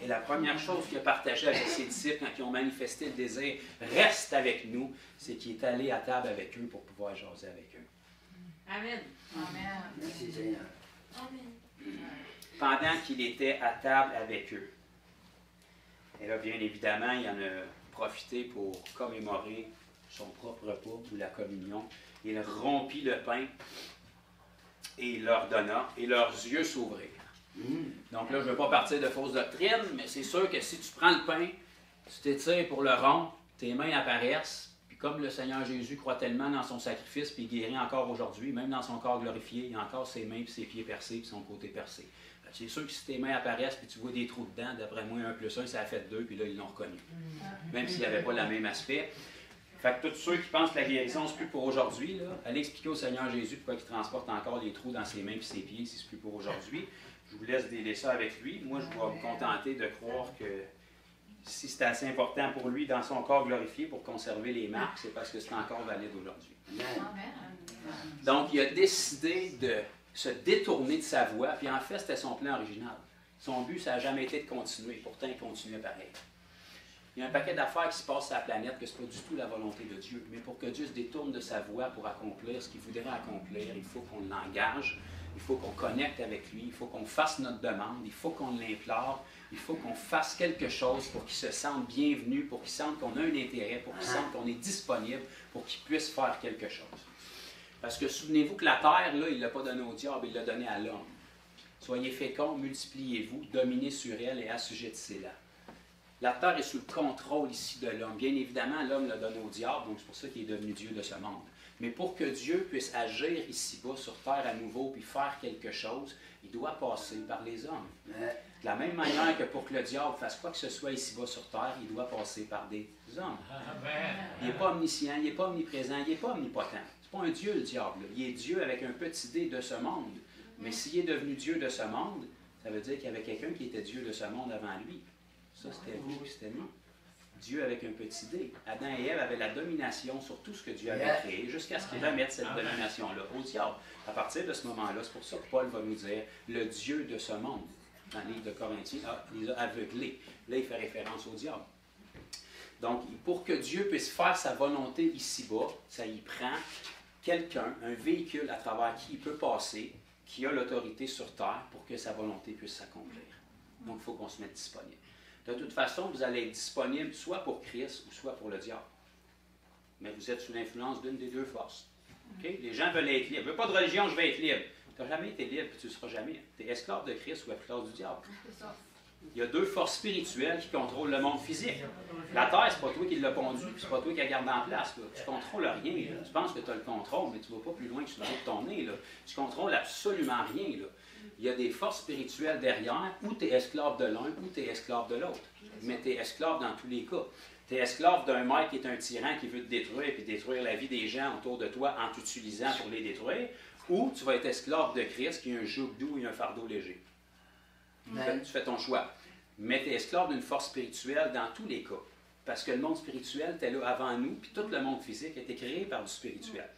Et la première chose qu'il a partagée avec ses disciples quand ils ont manifesté le désir « Reste avec nous », c'est qu'il est allé à table avec eux pour pouvoir jaser avec eux. Amen. Amen. Merci Seigneur. Amen. Pendant qu'il était à table avec eux. Et là, bien évidemment, il en a profité pour commémorer son propre repas ou la communion. Il rompit le pain et il leur donna, et leurs yeux s'ouvrirent. Donc là, je ne veux pas partir de fausses doctrines, mais c'est sûr que si tu prends le pain, tu t'étires pour le rompre, tes mains apparaissent, puis comme le Seigneur Jésus croit tellement dans son sacrifice, puis il guérit encore aujourd'hui, même dans son corps glorifié, il a encore ses mains, puis ses pieds percés, puis son côté percé. C'est sûr que si tes mains apparaissent, puis tu vois des trous dedans, d'après moi, 1 plus 1, ça a fait 2, puis là, ils l'ont reconnu. Même s'il n'y avait pas le même aspect. Fait que tous ceux qui pensent que la guérison, c'est plus pour aujourd'hui, là, allez expliquer au Seigneur Jésus pourquoi il transporte encore les trous dans ses mains et ses pieds si c'est plus pour aujourd'hui. Je vous laisse déler ça avec lui. Moi, je vais me contenter de croire que si c'est assez important pour lui dans son corps glorifié pour conserver les marques, c'est parce que c'est encore valide aujourd'hui. Donc, il a décidé de se détourner de sa voie, puis en fait, c'était son plan original. Son but, ça n'a jamais été de continuer, pourtant il continuait pareil. Il y a un paquet d'affaires qui se passent sur la planète que ce n'est pas du tout la volonté de Dieu, mais pour que Dieu se détourne de sa voie pour accomplir ce qu'il voudrait accomplir, il faut qu'on l'engage, il faut qu'on connecte avec lui, il faut qu'on fasse notre demande, il faut qu'on l'implore, il faut qu'on fasse quelque chose pour qu'il se sente bienvenu, pour qu'il sente qu'on a un intérêt, pour qu'il sente qu'on est disponible, pour qu'il puisse faire quelque chose. Parce que souvenez-vous que la terre, là, il ne l'a pas donnée au diable, il l'a donnée à l'homme. Soyez féconds, multipliez-vous, dominez sur elle et assujettissez-la. La terre est sous le contrôle ici de l'homme. Bien évidemment, l'homme l'a donné au diable, donc c'est pour ça qu'il est devenu Dieu de ce monde. Mais pour que Dieu puisse agir ici-bas sur terre à nouveau, puis faire quelque chose, il doit passer par les hommes. De la même manière que pour que le diable fasse quoi que ce soit ici-bas sur terre, il doit passer par des hommes. Il n'est pas omniscient, il n'est pas omniprésent, il n'est pas omnipotent. C'est pas un Dieu, le diable. Il est Dieu avec un petit dé de ce monde. Mais s'il est devenu Dieu de ce monde, ça veut dire qu'il y avait quelqu'un qui était Dieu de ce monde avant lui. Ça, c'était vous, c'était nous. Dieu avec un petit dé. Adam et Ève avaient la domination sur tout ce que Dieu avait créé, jusqu'à ce qu'ils remettent cette domination-là au diable. À partir de ce moment-là, c'est pour ça que Paul va nous dire le Dieu de ce monde. Dans le livre de Corinthiens, il les a aveuglés. Là, il fait référence au diable. Donc, pour que Dieu puisse faire sa volonté ici-bas, ça y prend quelqu'un, un véhicule à travers qui il peut passer, qui a l'autorité sur terre pour que sa volonté puisse s'accomplir. Donc, il faut qu'on se mette disponible. De toute façon, vous allez être disponible soit pour Christ ou soit pour le diable. Mais vous êtes sous l'influence d'une des deux forces. Okay? Les gens veulent être libres. Je ne veux pas de religion, je veux être libre. Tu n'as jamais été libre et tu ne le seras jamais. Tu es esclave de Christ ou esclave du diable. Il y a deux forces spirituelles qui contrôlent le monde physique. La terre, ce n'est pas toi qui l'as pondu, c'est pas toi qui la garde en place. Là. Tu ne contrôles rien. Là. Tu penses que tu as le contrôle, mais tu ne vas pas plus loin que sur le bout de ton nez. Là. Tu ne contrôles absolument rien. Là. Il y a des forces spirituelles derrière, ou tu es esclave de l'un, ou tu es esclave de l'autre. Mais tu es esclave dans tous les cas. Tu es esclave d'un maître qui est un tyran qui veut te détruire et détruire la vie des gens autour de toi en t'utilisant pour les détruire, ou tu vas être esclave de Christ qui a un joug doux et un fardeau léger. Tu fais ton choix. Mais tu es esclave d'une force spirituelle dans tous les cas. Parce que le monde spirituel était là avant nous, puis tout le monde physique a été créé par du spirituel.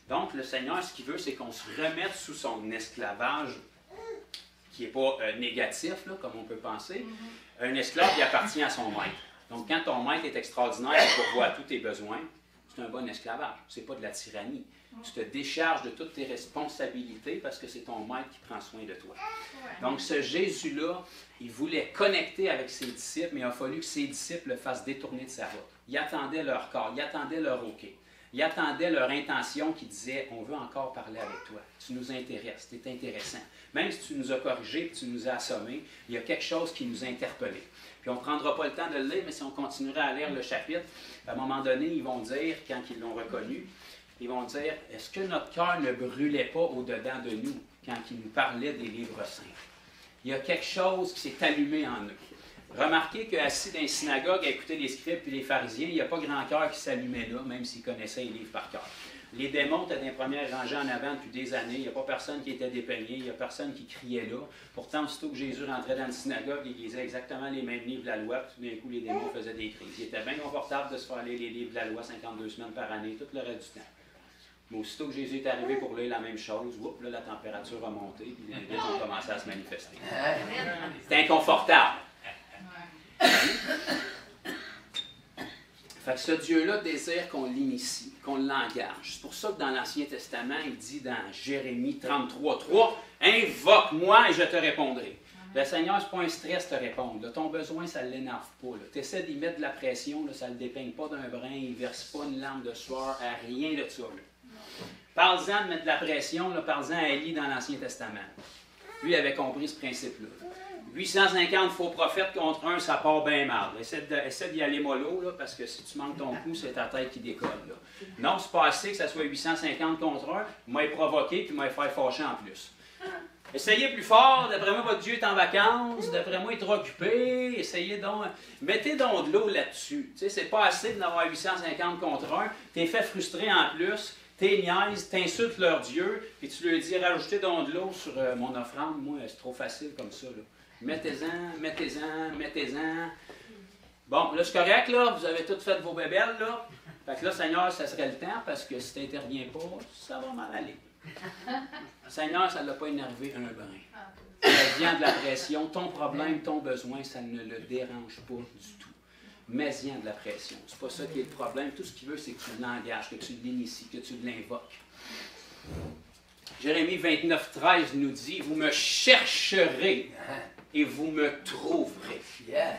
Donc, le Seigneur, ce qu'il veut, c'est qu'on se remette sous son esclavage, qui n'est pas négatif, là, comme on peut penser. Un esclave qui appartient à son maître. Donc, quand ton maître est extraordinaire et pourvoit tous tes besoins, c'est un bon esclavage. Ce n'est pas de la tyrannie. Tu te décharges de toutes tes responsabilités parce que c'est ton maître qui prend soin de toi. Donc, ce Jésus-là, il voulait connecter avec ses disciples, mais il a fallu que ses disciples le fassent détourner de sa route. Il attendait leur corps, il attendait leur OK. Il attendait leur intention qui disait « On veut encore parler avec toi. Tu nous intéresses, tu es intéressant. Même si tu nous as corrigés, tu nous as assommés, il y a quelque chose qui nous a interpellés. » Puis on ne prendra pas le temps de le lire, mais si on continuerait à lire le chapitre, à un moment donné, ils vont dire, quand ils l'ont reconnu, ils vont dire, est-ce que notre cœur ne brûlait pas au-dedans de nous quand il nous parlait des livres saints. Il y a quelque chose qui s'est allumé en eux. Remarquez qu'assis dans une synagogue à écouter les scribes et les pharisiens, il n'y a pas grand cœur qui s'allumait là, même s'ils connaissaient les livres par cœur. Les démons étaient dans les premières rangées en avant depuis des années. Il n'y a pas personne qui était dépeigné, il n'y a personne qui criait là. Pourtant, aussitôt que Jésus rentrait dans la synagogue, il lisait exactement les mêmes livres de la loi, puis tout d'un coup, les démons faisaient des crises. Il était bien confortable de se faire lire les livres de la loi 52 semaines par année, tout le reste du temps. Mais aussitôt que Jésus est arrivé pour lire la même chose, là, la température a monté, puis les démons ont commencé à se manifester. C'est inconfortable. Fait que ce Dieu-là désire qu'on l'initie, qu'on l'engage. C'est pour ça que dans l'Ancien Testament, il dit dans Jérémie 33:3, « Invoque-moi et je te répondrai. » Le Seigneur, ce n'est pas un stress de te répondre. Là, ton besoin, ça ne l'énerve pas. Tu essaies d'y mettre de la pression, là, ça ne le dépeigne pas d'un brin, il ne verse pas une larme de sueur, à rien de ça. Parle-en de mettre de la pression, parle-en à Élie dans l'Ancien Testament. Lui avait compris ce principe-là. 850 faux prophètes contre un, ça part bien mal. Essaie d'y aller mollo, là, parce que si tu manques ton coup, c'est ta tête qui décolle. Là. Non, c'est pas assez que ça soit 850 contre un, m'a provoqué puis m'a fait fâcher en plus. Essayez plus fort, d'après moi, votre Dieu est en vacances, d'après moi, il est trop occupé, essayez donc, mettez donc de l'eau là-dessus. Tu sais, c'est pas assez d'en avoir 850 contre un, t'es fait frustrer en plus, t'es niaises, t'insultes leur Dieu, puis tu lui dis, rajoutez donc de l'eau sur mon offrande, moi, c'est trop facile comme ça, là. Mettez-en, mettez-en, mettez-en. Bon, là, c'est correct, là. Vous avez toutes fait vos bébelles, là. Fait que là, Seigneur, ça serait le temps, parce que si tu n'interviens pas, ça va mal aller. Seigneur, ça ne l'a pas énervé un brin. Ça vient de la pression. Ton problème, ton besoin, ça ne le dérange pas du tout. Mets-y de la pression. C'est pas ça qui est le problème. Tout ce qu'il veut, c'est que tu l'engages, que tu l'inities, que tu l'invoques. Jérémie 29:13 nous dit, « Vous me chercherez. » Et vous me trouverez. Yes.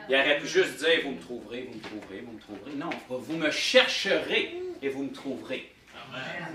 Il aurait pu juste dire, vous me trouverez, vous me trouverez, vous me trouverez. Non, vous me chercherez et vous me trouverez.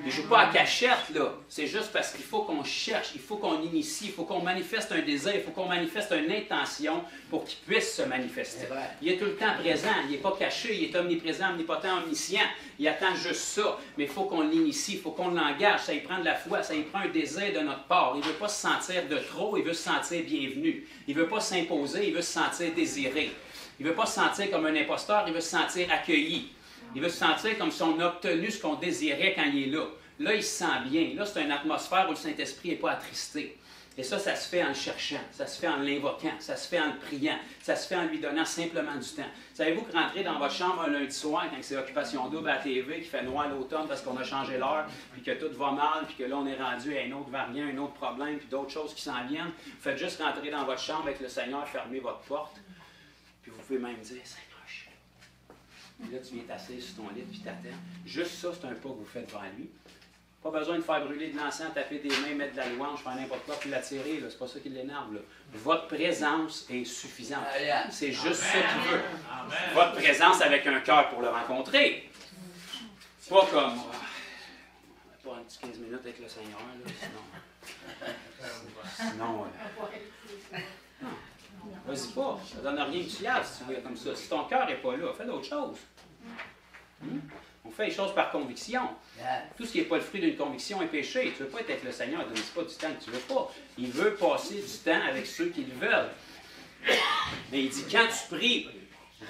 Il ne joue pas à cachette, là. C'est juste parce qu'il faut qu'on cherche, il faut qu'on initie, il faut qu'on manifeste un désir, il faut qu'on manifeste une intention pour qu'il puisse se manifester. Il est tout le temps présent, il n'est pas caché, il est omniprésent, omnipotent, omniscient. Il attend juste ça, mais il faut qu'on l'initie, il faut qu'on l'engage. Ça y prend de la foi, ça y prend un désir de notre part. Il ne veut pas se sentir de trop, il veut se sentir bienvenu. Il ne veut pas s'imposer, il veut se sentir désiré. Il ne veut pas se sentir comme un imposteur, il veut se sentir accueilli. Il veut se sentir comme si on a obtenu ce qu'on désirait quand il est là. Là, il se sent bien. Là, c'est une atmosphère où le Saint-Esprit n'est pas attristé. Et ça se fait en le cherchant, ça se fait en l'invoquant, ça se fait en le priant, ça se fait en lui donnant simplement du temps. Savez-vous que rentrer dans votre chambre un lundi soir, quand c'est occupation double à la TV, qu'il fait noir l'automne parce qu'on a changé l'heure, puis que tout va mal, puis que là, on est rendu à un autre variant, un autre problème, puis d'autres choses qui s'en viennent, vous faites juste rentrer dans votre chambre avec le Seigneur, fermer votre porte, puis vous pouvez même dire, Seigneur, puis là, tu viens t'asseoir sur ton lit, puis t'attends. Juste ça, c'est un pas que vous faites devant lui. Pas besoin de faire brûler de l'encens, taper des mains, mettre de la louange, faire n'importe quoi, puis l'attirer. C'est pas ça qui l'énerve. Là. Votre présence est suffisante. C'est juste ça qu'il veut. Votre présence avec un cœur pour le rencontrer. Pas comme... pas un petit 15 minutes avec le Seigneur, là, sinon... non. Vas-y pas, ça ne donne rien de fiable si tu veux comme ça. Si ton cœur n'est pas là, fais d'autres choses. On fait les choses par conviction. Tout ce qui n'est pas le fruit d'une conviction est péché. Tu ne veux pas être avec le Seigneur, il ne donne pas du temps que tu ne veux pas. Il veut passer du temps avec ceux qui le veulent. Mais il dit, quand tu pries,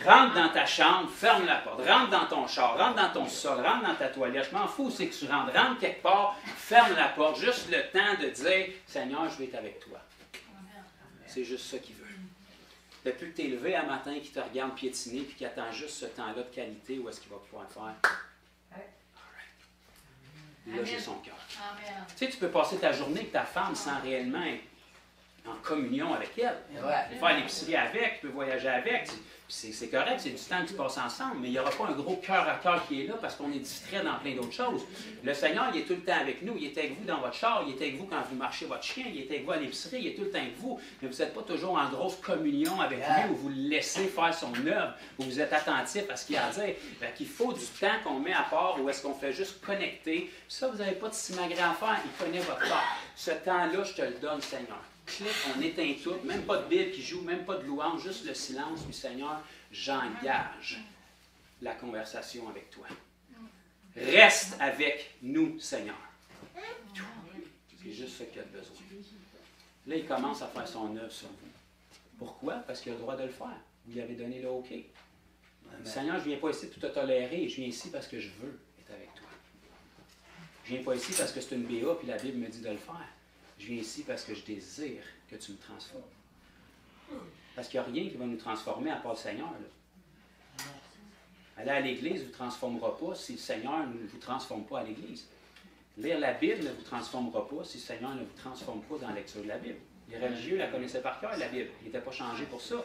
rentre dans ta chambre, ferme la porte, rentre dans ton char, rentre dans ton sol, rentre dans ta toilette. Je m'en fous où c'est que tu rentres. Rentre quelque part, ferme la porte. Juste le temps de dire, Seigneur, je vais être avec toi. C'est juste ça qu'il veut. Depuis que tu es levé un matin, qui te regarde piétiner, puis qui attend juste ce temps-là de qualité, où est-ce qu'il va pouvoir faire? Là, j'ai son cœur. Tu sais, tu peux passer ta journée avec ta femme sans réellement être en communion avec elle. Faire l'épicerie avec, tu peux voyager avec. C'est correct, c'est du temps que tu passes ensemble, mais il n'y aura pas un gros cœur à cœur qui est là parce qu'on est distrait dans plein d'autres choses. Le Seigneur, il est tout le temps avec nous. Il est avec vous dans votre char, il est avec vous quand vous marchez votre chien, il est avec vous à l'épicerie, il est tout le temps avec vous. Mais vous n'êtes pas toujours en grosse communion avec lui où vous le laissez faire son œuvre, où vous êtes attentif à ce qu'il a à dire. Il faut du temps qu'on met à part où est-ce qu'on fait juste connecter. Ça, vous n'avez pas de simagrée à faire, il connaît votre cœur. Ce temps-là, je te le donne, Seigneur. Clic, on éteint tout, même pas de Bible qui joue, même pas de louange, juste le silence. Puis Seigneur, j'engage la conversation avec toi. Reste avec nous, Seigneur. C'est juste ce qu'il a besoin. Là, il commence à faire son œuvre sur vous. Pourquoi? Parce qu'il a le droit de le faire. Vous lui avez donné le OK. Seigneur, je ne viens pas ici pour te tolérer, je viens ici parce que je veux être avec toi. Je ne viens pas ici parce que c'est une BA puis la Bible me dit de le faire. Je viens ici parce que je désire que tu me transformes. Parce qu'il n'y a rien qui va nous transformer à part le Seigneur. Là. Aller à l'Église ne vous transformera pas si le Seigneur ne vous transforme pas à l'Église. Lire la Bible ne vous transformera pas si le Seigneur ne vous transforme pas dans la lecture de la Bible. Les religieux la connaissaient par cœur, la Bible. Ils n'étaient pas changés pour ça.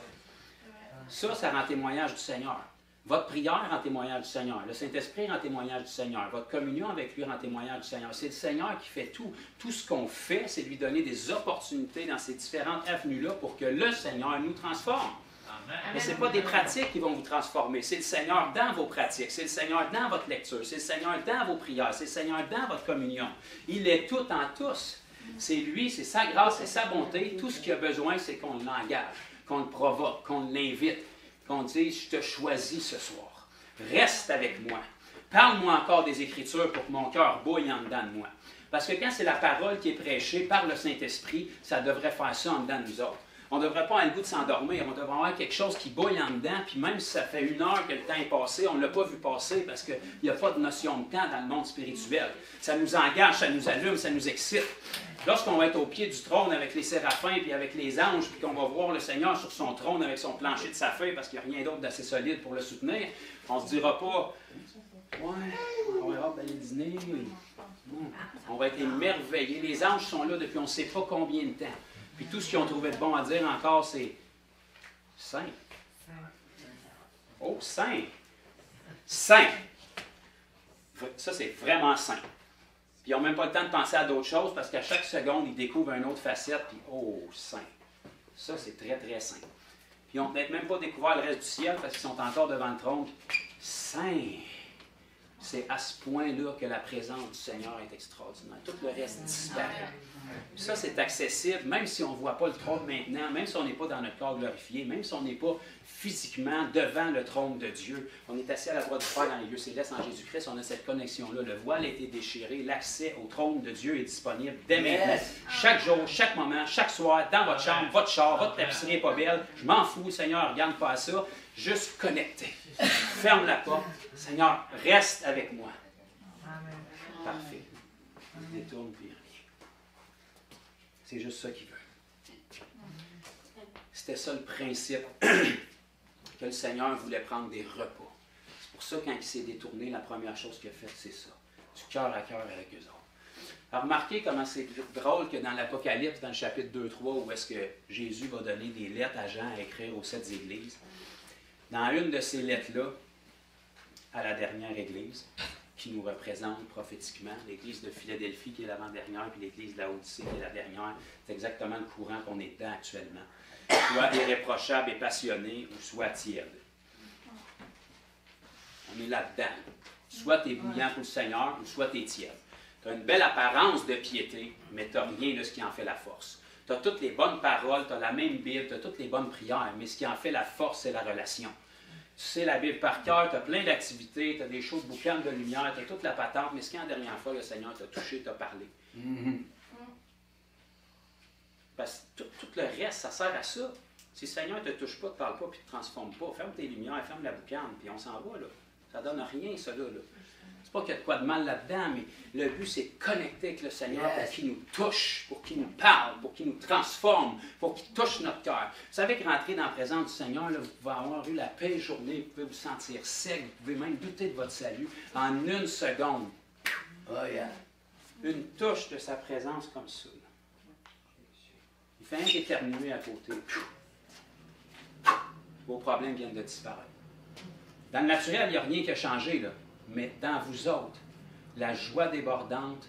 Ça rend témoignage du Seigneur. Votre prière rend témoignage du Seigneur. Le Saint-Esprit rend témoignage du Seigneur. Votre communion avec lui rend témoignage du Seigneur. C'est le Seigneur qui fait tout. Tout ce qu'on fait, c'est lui donner des opportunités dans ces différentes avenues-là pour que le Seigneur nous transforme. Mais ce n'est pas des pratiques qui vont vous transformer. C'est le Seigneur dans vos pratiques. C'est le Seigneur dans votre lecture. C'est le Seigneur dans vos prières. C'est le Seigneur dans votre communion. Il est tout en tous. C'est lui, c'est sa grâce, c'est sa bonté. Tout ce qu'il a besoin, c'est qu'on l'engage, qu'on le provoque, qu'on l'invite, qu'on dise « Je te choisis ce soir. Reste avec moi. Parle-moi encore des Écritures pour que mon cœur bouille en dedans de moi. » Parce que quand c'est la parole qui est prêchée par le Saint-Esprit, ça devrait faire ça en dedans de nous autres. On ne devrait pas avoir le goût de s'endormir. On devrait avoir quelque chose qui bouille en dedans. Puis même si ça fait 1 heure que le temps est passé, on ne l'a pas vu passer parce qu'il n'y a pas de notion de temps dans le monde spirituel. Ça nous engage, ça nous allume, ça nous excite. Lorsqu'on va être au pied du trône avec les séraphins puis avec les anges, puis qu'on va voir le Seigneur sur son trône avec son plancher de saphir parce qu'il n'y a rien d'autre d'assez solide pour le soutenir, on ne se dira pas « Ouais, on va avoir d'aller dîner. » On va être émerveillés. Les anges sont là depuis on ne sait pas combien de temps. Puis tout ce qu'ils ont trouvé de bon à dire encore, c'est saint. Oh, saint. Saint. Ça, c'est vraiment saint. Puis ils n'ont même pas le temps de penser à d'autres choses parce qu'à chaque seconde, ils découvrent une autre facette. Puis, oh, saint. Ça, c'est très, très saint. Puis ils n'ont peut-être même pas découvert le reste du ciel parce qu'ils sont encore devant le trône. Saint. C'est à ce point-là que la présence du Seigneur est extraordinaire. Tout le reste disparaît. Ça, c'est accessible, même si on ne voit pas le trône maintenant, même si on n'est pas dans notre corps glorifié, même si on n'est pas physiquement devant le trône de Dieu. On est assis à la droite du Père dans les lieux célestes en Jésus-Christ, on a cette connexion-là. Le voile a été déchiré, l'accès au trône de Dieu est disponible dès maintenant. Chaque jour, chaque moment, chaque soir, dans votre chambre, votre char, votre tapisserie n'est pas belle. Je m'en fous, Seigneur, regarde pas à ça. Juste connecté. Ferme la porte. Seigneur, reste avec moi. Parfait. Détourne puis reviens. C'est juste ça qu'il veut. C'était ça le principe que le Seigneur voulait prendre des repas. C'est pour ça quand il s'est détourné, la première chose qu'il a faite, c'est ça. Du cœur à cœur avec eux autres. Alors, remarquez comment c'est drôle que dans l'Apocalypse, dans le chapitre 2-3, où est-ce que Jésus va donner des lettres à Jean à écrire aux 7 églises, dans une de ces lettres-là, à la dernière église, qui nous représente prophétiquement, l'église de Philadelphie qui est l'avant-dernière, puis l'église de Laodicée qui est la dernière, c'est exactement le courant qu'on est dedans actuellement. Soit irréprochable et passionné, ou soit tiède. On est là-dedans. Soit tu es bouillant pour le Seigneur, ou soit tu es tiède. Tu as une belle apparence de piété, mais tu n'as rien de ce qui en fait la force. Tu as toutes les bonnes paroles, tu as la même Bible, tu as toutes les bonnes prières, mais ce qui en fait la force, c'est la relation. Tu sais la Bible par cœur, tu as plein d'activités, tu as des choses de boucan de lumière, tu as toute la patente, mais ce qui en dernière fois, le Seigneur t'a touché, t'a parlé. Parce que tout le reste, ça sert à ça. Si le Seigneur ne te touche pas, ne te parle pas, puis ne te transforme pas, ferme tes lumières, ferme la boucane, puis on s'en va, là. Ça ne donne rien, ça, là. C'est pas qu'il y a de quoi de mal là-dedans, mais le but, c'est de connecter avec le Seigneur pour qu'il nous touche, pour qu'il nous parle, pour qu'il nous transforme, pour qu'il touche notre cœur. Vous savez que rentrer dans la présence du Seigneur, là, vous pouvez avoir eu la paix journée, vous pouvez vous sentir sec, vous pouvez même douter de votre salut en 1 seconde. Oh yeah. Une touche de sa présence comme ça. Là. Il fait rien qu'éternuer à côté. Vos problèmes viennent de disparaître. Dans le naturel, il n'y a rien qui a changé, là. Mais dans vous autres, la joie débordante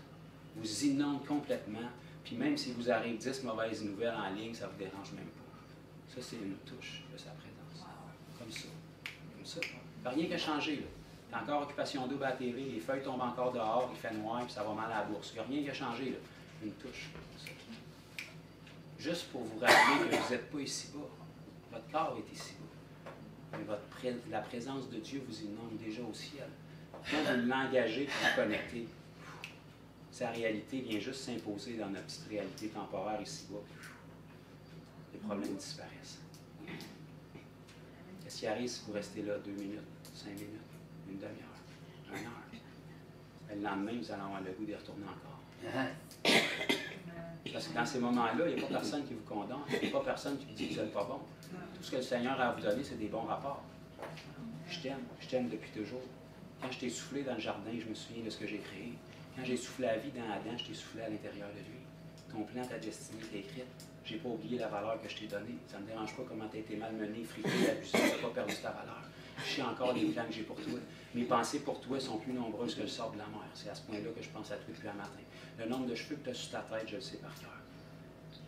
vous inonde complètement. Puis même si vous arrive 10 mauvaises nouvelles en ligne, ça ne vous dérange même pas. Ça, c'est une touche de sa présence. Comme ça. Comme ça. Il n'y a rien qui a changé, là. Tu as encore occupation double à la TV, les feuilles tombent encore dehors, il fait noir, puis ça va mal à la bourse. Il n'y a rien qui a changé, là. Une touche. Comme ça. Juste pour vous rappeler que vous n'êtes pas ici-bas. Votre corps est ici-bas. Mais la présence de Dieu vous inonde déjà au ciel. Quand vous l'engagez pour vous connecter, Sa réalité vient juste s'imposer dans notre petite réalité temporaire ici-bas. Les problèmes disparaissent. Qu'est-ce qui arrive si vous restez là 2 minutes, 5 minutes, une demi-heure, 1 heure? Le lendemain, vous allez avoir le goût d'y retourner encore. Parce que dans ces moments-là, il n'y a pas personne qui vous condamne, il n'y a pas personne qui vous dit que vous n'êtes pas bon. Tout ce que le Seigneur a à vous donner, c'est des bons rapports. Je t'aime depuis toujours. Quand je t'ai soufflé dans le jardin, je me souviens de ce que j'ai créé. Quand j'ai soufflé la vie dans Adam, je t'ai soufflé à l'intérieur de lui. Ton plan, ta destinée est écrite. Je n'ai pas oublié la valeur que je t'ai donnée. Ça ne me dérange pas comment tu as été malmené, frité, abusé, tu n'as pas perdu ta valeur. Je sais encore les plans que j'ai pour toi. Mes pensées pour toi sont plus nombreuses que le sable de la mer. C'est à ce point-là que je pense à toi depuis un matin. Le nombre de cheveux que tu as sur ta tête, je le sais par cœur.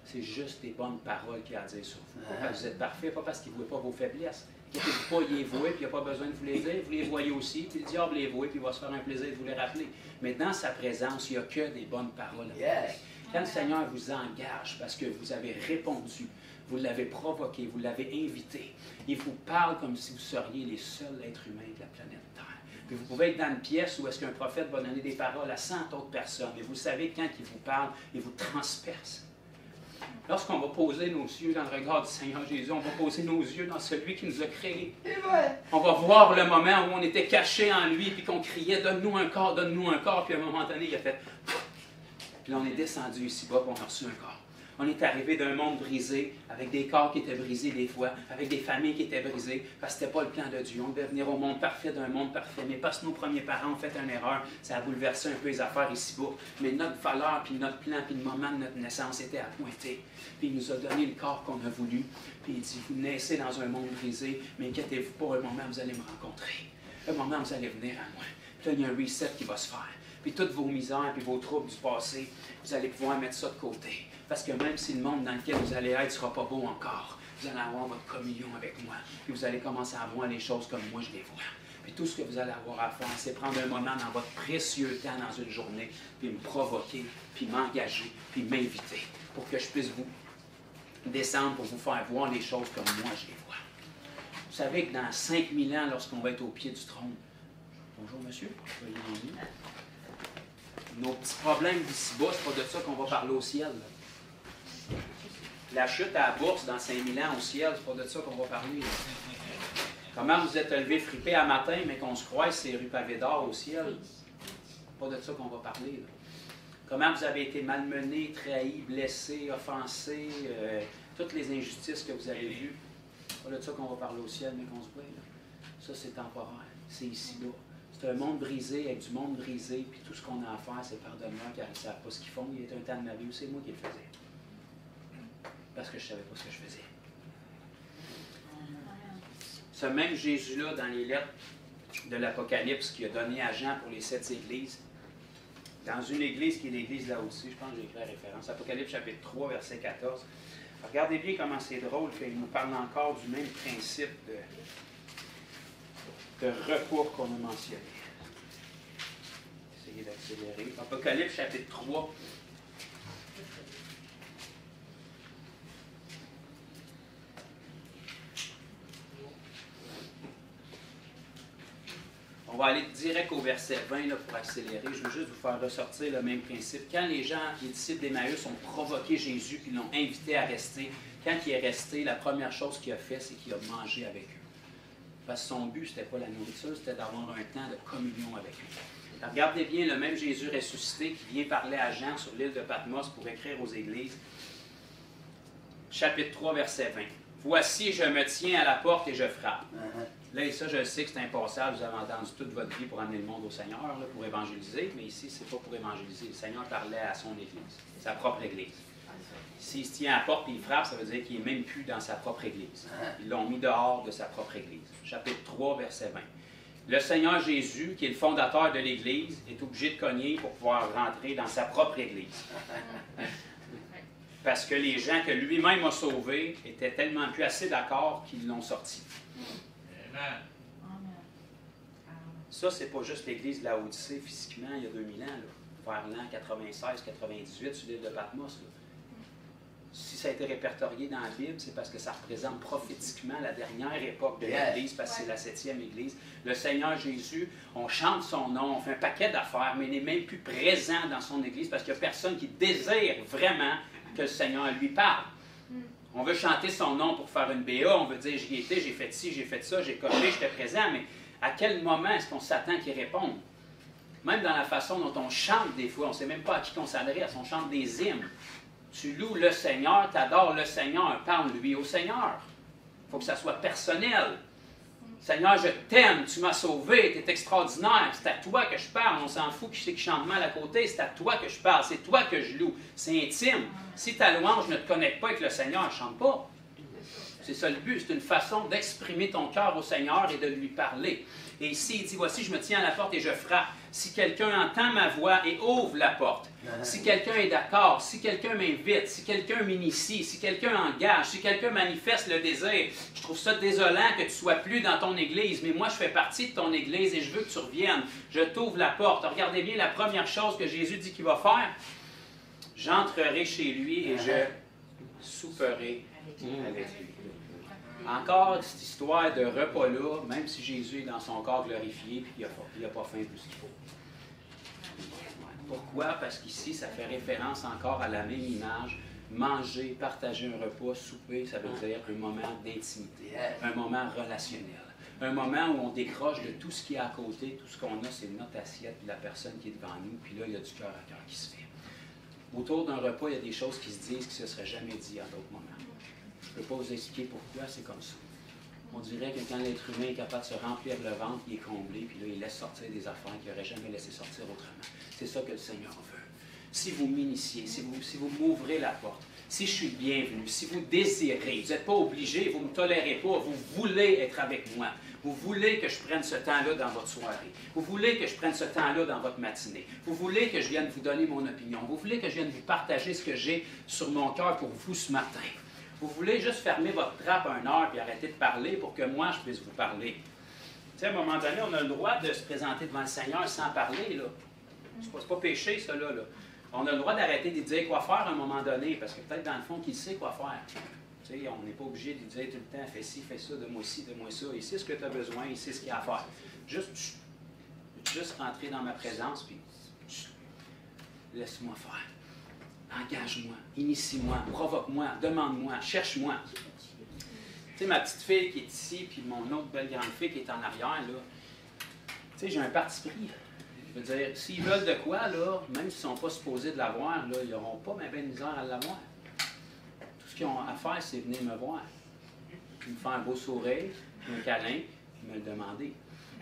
C'est juste des bonnes paroles qu'il y a à dire sur vous. Pas parce que vous êtes parfait, pas parce qu'il ne voit pas vos faiblesses. Inquiétez-vous pas, il les voit, puis il n'y a pas besoin de vous les dire. Vous les voyez aussi, puis le diable les voit, puis il va se faire un plaisir de vous les rappeler. Mais dans sa présence, il n'y a que des bonnes paroles. Yes. Quand le Seigneur vous engage parce que vous avez répondu, vous l'avez provoqué, vous l'avez invité, il vous parle comme si vous seriez les seuls êtres humains de la planète Terre. Puis vous pouvez être dans une pièce où est-ce qu'un prophète va donner des paroles à 100 autres personnes. Et vous savez que quand il vous parle, il vous transperce. Lorsqu'on va poser nos yeux dans le regard du Seigneur Jésus, on va poser nos yeux dans celui qui nous a créés. On va voir le moment où on était cachés en lui, puis qu'on criait « Donne-nous un corps, donne-nous un corps », puis à un moment donné, il a fait « Puis là, on est descendu ici-bas, puis on a reçu un corps. » On est arrivé d'un monde brisé, avec des corps qui étaient brisés des fois, avec des familles qui étaient brisées, parce que ce n'était pas le plan de Dieu. On devait venir au monde parfait d'un monde parfait. Mais parce que nos premiers parents ont fait une erreur, ça a bouleversé un peu les affaires ici-bas. Mais notre valeur, puis notre plan, puis le moment de notre naissance était à pointer. Puis il nous a donné le corps qu'on a voulu. Puis il dit, vous naissez dans un monde brisé, mais inquiétez-vous pas, un moment vous allez me rencontrer. Un moment vous allez venir à moi. Puis là, il y a un reset qui va se faire. Puis toutes vos misères, puis vos troubles du passé, vous allez pouvoir mettre ça de côté. Parce que même si le monde dans lequel vous allez être ne sera pas beau encore, vous allez avoir votre communion avec moi. Puis vous allez commencer à voir les choses comme moi je les vois. Puis tout ce que vous allez avoir à faire, c'est prendre un moment dans votre précieux temps dans une journée, puis me provoquer, puis m'engager, puis m'inviter, pour que je puisse vous descendre, pour vous faire voir les choses comme moi je les vois. Vous savez que dans 5000 ans, lorsqu'on va être au pied du trône, bonjour monsieur, soyez bienvenus. Nos petits problèmes d'ici-bas, c'est pas de ça qu'on va parler au ciel. Là. La chute à la bourse dans 5000 ans au ciel, c'est pas de ça qu'on va parler. Là. Comment vous êtes levé fripé à matin, mais qu'on se croise ces rues pavées d'or au ciel, c'est pas de ça qu'on va parler. Là. Comment vous avez été malmené, trahi, blessé, offensé, toutes les injustices que vous avez vues, c'est pas de ça qu'on va parler au ciel, mais qu'on se voit. Là. Ça, c'est temporaire. C'est ici-bas. C'est un monde brisé avec du monde brisé, puis tout ce qu'on a à faire, c'est pardonne-moi car ils ne savent pas ce qu'ils font. Il y a un temps de ma vie où c'est moi qui le faisais. Parce que je ne savais pas ce que je faisais. Ce même Jésus-là, dans les lettres de l'Apocalypse qu'il a donné à Jean pour les 7 églises, dans une église qui est l'église là aussi, je pense que j'ai écrit la référence, Apocalypse chapitre 3, verset 14. Regardez bien comment c'est drôle qu'il nous parle encore du même principe de repas qu'on a mentionné. Essayez d'accélérer. Apocalypse chapitre 3. On va aller direct au verset 20 là, pour accélérer. Je veux juste vous faire ressortir le même principe. Quand les gens, les disciples d'Emmaüs ont provoqué Jésus et l'ont invité à rester, quand il est resté, la première chose qu'il a fait, c'est qu'il a mangé avec eux. Parce que son but, ce n'était pas la nourriture, c'était d'avoir un temps de communion avec lui. Alors, regardez bien le même Jésus ressuscité qui vient parler à Jean sur l'île de Patmos pour écrire aux églises. Chapitre 3, verset 20. « Voici, je me tiens à la porte et je frappe. » Là, et ça, je sais que c'est un passage, vous avez entendu toute votre vie pour amener le monde au Seigneur, là, pour évangéliser, mais ici, ce n'est pas pour évangéliser. Le Seigneur parlait à son Église, sa propre Église. S'il se tient à la porte et il frappe, ça veut dire qu'il n'est même plus dans sa propre Église. Ils l'ont mis dehors de sa propre Église. Chapitre 3, verset 20. Le Seigneur Jésus, qui est le fondateur de l'Église, est obligé de cogner pour pouvoir rentrer dans sa propre Église. Parce que les gens que lui-même a sauvés étaient tellement plus assez d'accord qu'ils l'ont sorti. Ça, c'est pas juste l'Église de la Odyssée physiquement, il y a 2000 ans, là, vers l'an 96-98 sur l'île de Patmos. Là. Si ça a été répertorié dans la Bible, c'est parce que ça représente prophétiquement la dernière époque de l'Église, parce que c'est la 7e Église. Le Seigneur Jésus, on chante son nom, on fait un paquet d'affaires, mais il n'est même plus présent dans son Église parce qu'il n'y a personne qui désire vraiment que le Seigneur lui parle. On veut chanter son nom pour faire une BA, on veut dire j'y étais, j'ai fait ci, j'ai fait ça, j'ai coché, j'étais présent, mais à quel moment est-ce qu'on s'attend qu'il réponde? Même dans la façon dont on chante des fois, on ne sait même pas à qui on s'adresse, on chante des hymnes. Tu loues le Seigneur, tu adores le Seigneur, parle-lui au Seigneur. Il faut que ça soit personnel. Seigneur, je t'aime, tu m'as sauvé, tu es extraordinaire, c'est à toi que je parle, on s'en fout qui c'est qui chante mal à côté, c'est à toi que je parle, c'est toi que je loue, c'est intime. Si ta louange ne te connecte pas avec le Seigneur, ne chante pas. C'est ça le but, c'est une façon d'exprimer ton cœur au Seigneur et de lui parler. Et ici, il dit, voici, je me tiens à la porte et je frappe. Si quelqu'un entend ma voix et ouvre la porte, si quelqu'un est d'accord, si quelqu'un m'invite, si quelqu'un m'initie, si quelqu'un engage, si quelqu'un manifeste le désir, je trouve ça désolant que tu ne sois plus dans ton Église, mais moi, je fais partie de ton Église et je veux que tu reviennes. Je t'ouvre la porte. Regardez bien la première chose que Jésus dit qu'il va faire. J'entrerai chez lui et je souperai avec lui. Encore cette histoire de repas-là, même si Jésus est dans son corps glorifié et qu'il n'a pas faim plus qu'il faut. Pourquoi? Parce qu'ici, ça fait référence encore à la même image. Manger, partager un repas, souper, ça veut dire un moment d'intimité, un moment relationnel. Un moment où on décroche de tout ce qui est à côté, tout ce qu'on a, c'est notre assiette, puis la personne qui est devant nous, puis là, il y a du cœur à cœur qui se fait. Autour d'un repas, il y a des choses qui se disent qui ne se seraient jamais dites à d'autres moments. Je ne peux pas vous expliquer pourquoi, c'est comme ça. On dirait que quand l'être humain est capable de se remplir le ventre, il est comblé, puis là, il laisse sortir des affaires qu'il n'aurait jamais laissé sortir autrement. C'est ça que le Seigneur veut. Si vous m'initiez, si vous m'ouvrez la porte, si je suis bienvenu, si vous désirez, vous n'êtes pas obligé, vous ne me tolérez pas, vous voulez être avec moi. Vous voulez que je prenne ce temps-là dans votre soirée. Vous voulez que je prenne ce temps-là dans votre matinée. Vous voulez que je vienne vous donner mon opinion. Vous voulez que je vienne vous partager ce que j'ai sur mon cœur pour vous ce matin. Vous voulez juste fermer votre trappe 1 heure et arrêter de parler pour que moi, je puisse vous parler. Tu sais, à un moment donné, on a le droit de se présenter devant le Seigneur sans parler, là. C'est pas péché, ça, là. On a le droit d'arrêter de dire quoi faire à un moment donné, parce que peut-être dans le fond, qu'il sait quoi faire. Tu sais, on n'est pas obligé de lui dire tout le temps, fais ci, fais ça, donne-moi ci, donne-moi ça. Il sait ce que tu as besoin, il sait ce qu'il y a à faire. Juste rentrer dans ma présence, puis laisse-moi faire. Engage-moi, initie-moi, provoque-moi, demande-moi, cherche-moi. Tu sais, ma petite fille qui est ici, puis mon autre belle grande fille qui est en arrière, là, tu sais, j'ai un parti pris. Je veux dire, s'ils veulent de quoi, là, même s'ils ne sont pas supposés de l'avoir, là, ils n'auront pas ma belle misère à l'avoir. Tout ce qu'ils ont à faire, c'est venir me voir. Puis me faire un beau sourire, un câlin, puis me le demander.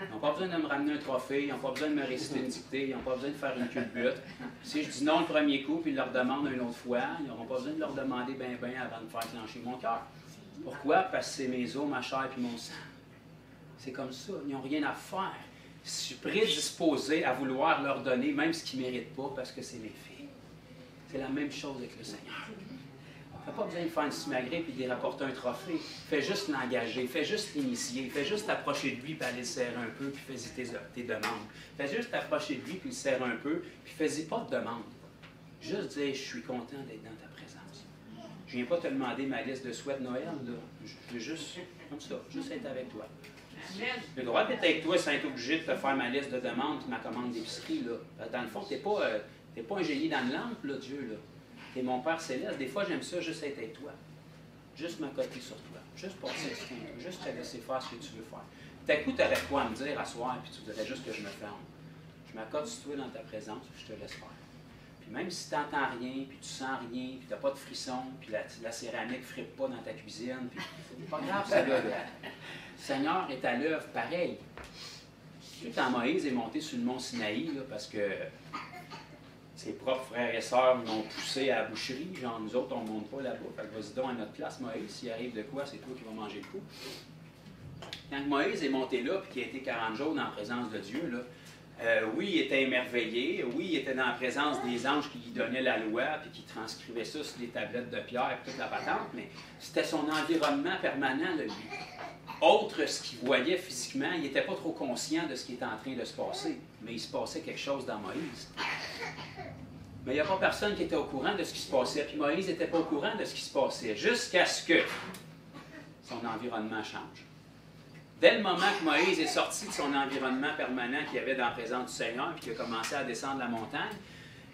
Ils n'ont pas besoin de me ramener un trophée, ils n'ont pas besoin de me réciter une dictée, ils n'ont pas besoin de faire une culbute. Si je dis non le premier coup, puis ils leur demandent une autre fois, ils n'auront pas besoin de leur demander ben avant de faire clencher mon cœur. Pourquoi? Parce que c'est mes os, ma chair puis mon sang. C'est comme ça, ils n'ont rien à faire. Je suis prédisposé à vouloir leur donner même ce qu'ils ne méritent pas parce que c'est mes filles. C'est la même chose avec le Seigneur. Tu n'as pas besoin de faire une simagrée et de rapporter un trophée. Fais juste l'engager, fais juste l'initier, fais juste t'approcher de lui et aller le serrer un peu, puis fais-y tes demandes. Fais juste t'approcher de lui puis le serrer un peu, puis fais-y pas de demande. Juste dire, je suis content d'être dans ta présence. Je ne viens pas te demander ma liste de souhaits de Noël, là. Je veux juste, comme ça, juste être avec toi. J'ai le droit d'être avec toi sans être obligé de te faire ma liste de demandes et ma commande d'épicerie, là. Dans le fond, tu n'es pas un génie dans le lampe, là, Dieu, là. Tu es mon Père Céleste. Des fois, j'aime ça, juste être avec toi. Juste m'accoter sur toi. Juste passer du temps. Juste te laisser faire ce que tu veux faire. Tout à coup, tu aurais quoi à me dire à soir, puis tu voudrais juste que je me ferme. Je m'accote sur toi dans ta présence, puis je te laisse faire. Puis même si tu n'entends rien, puis tu sens rien, puis tu n'as pas de frisson, puis la céramique ne frippe pas dans ta cuisine, puis c'est pas grave, ça, là. Le Seigneur est à l'œuvre, pareil. Tu sais, quand Moïse est monté sur le mont Sinaï, là, parce que ses propres frères et sœurs l'ont poussé à la boucherie, genre nous autres, on ne monte pas là-bas. Fait que vas-y donc à notre place, Moïse, s'il arrive de quoi, c'est toi qui vas manger le coup. Quand Moïse est monté là, puis qu'il a été 40 jours dans la présence de Dieu, là, oui, il était émerveillé, oui, il était dans la présence des anges qui lui donnaient la loi, puis qui transcrivaient ça sur des tablettes de pierre, et toute la patente, mais c'était son environnement permanent, de lui. Autre ce qu'il voyait physiquement, il n'était pas trop conscient de ce qui était en train de se passer, mais il se passait quelque chose dans Moïse. Mais il n'y a pas personne qui était au courant de ce qui se passait. Puis Moïse n'était pas au courant de ce qui se passait, jusqu'à ce que son environnement change. Dès le moment que Moïse est sorti de son environnement permanent qu'il avait dans la présence du Seigneur, puis qu'il a commencé à descendre la montagne,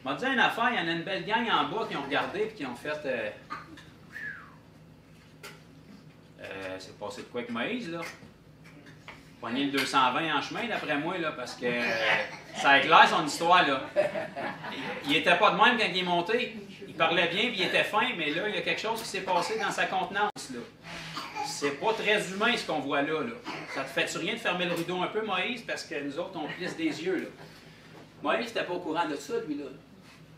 il m'a dit une affaire, il y en a une belle gang en bas qui ont regardé et qui ont fait... c'est passé de quoi avec Moïse, là? Pogné le 220 en chemin, d'après moi, là, parce que ça éclaire son histoire, là. Il n'était pas de même quand il est monté. Il parlait bien, puis il était fin, mais là, il y a quelque chose qui s'est passé dans sa contenance, là. C'est pas très humain, ce qu'on voit là, là. Ça te fait-tu rien de fermer le rideau un peu, Moïse, parce que nous autres, on plisse des yeux, là. Moïse n'était pas au courant de ça, lui, là.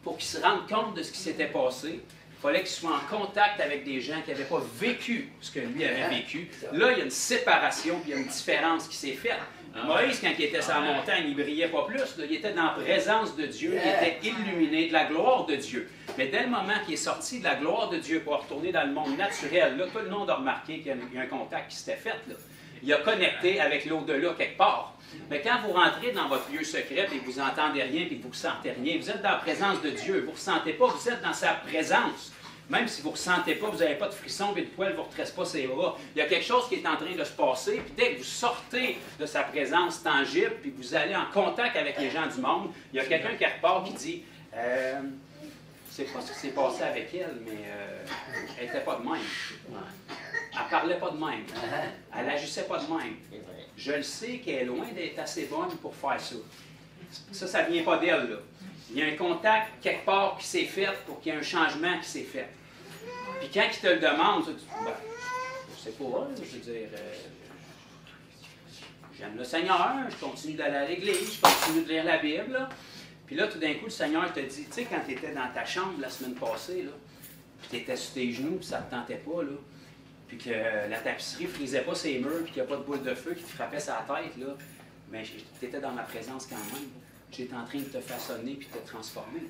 Pour qu'il se rende compte de ce qui s'était passé, il fallait qu'il soit en contact avec des gens qui n'avaient pas vécu ce que lui avait vécu. Là, il y a une séparation, puis il y a une différence qui s'est faite. Moïse, quand il était sur la montagne, il ne brillait pas plus. Là. Il était dans la présence de Dieu, il était illuminé de la gloire de Dieu. Mais dès le moment qu'il est sorti de la gloire de Dieu pour retourner dans le monde naturel, là, tout le monde a remarqué qu'il y a un contact qui s'était fait. Là. Il a connecté avec l'au-delà quelque part. Mais quand vous rentrez dans votre lieu secret et que vous n'entendez rien et que vous ne ressentez rien, vous êtes dans la présence de Dieu. Vous ne ressentez pas, vous êtes dans sa présence. Même si vous ne ressentez pas, vous n'avez pas de frisson et de poils ne vous retresse pas ses bras. Il y a quelque chose qui est en train de se passer. Puis dès que vous sortez de sa présence tangible puis que vous allez en contact avec les gens du monde, il y a quelqu'un qui repart qui dit je ne sais pas ce qui s'est passé avec elle, mais elle n'était pas de même. Elle ne parlait pas de même. Elle n'agissait pas de même. Je le sais qu'elle est loin d'être assez bonne pour faire ça. Ça ne vient pas d'elle, là. Il y a un contact quelque part qui s'est fait pour qu'il y ait un changement qui s'est fait. Puis quand il te le demande, tu dis, ben, je sais pas, je veux dire, j'aime le Seigneur, je continue d'aller à l'église, je continue de lire la Bible. Là. Puis là, tout d'un coup, le Seigneur te dit, tu sais, quand tu étais dans ta chambre la semaine passée, là, puis tu étais sur tes genoux, puis ça ne te tentait pas, là, puis que la tapisserie ne frisait pas ses murs, puis qu'il n'y a pas de boule de feu qui te frappait sa tête, là, mais tu étais dans ma présence quand même. J'étais en train de te façonner puis de te transformer.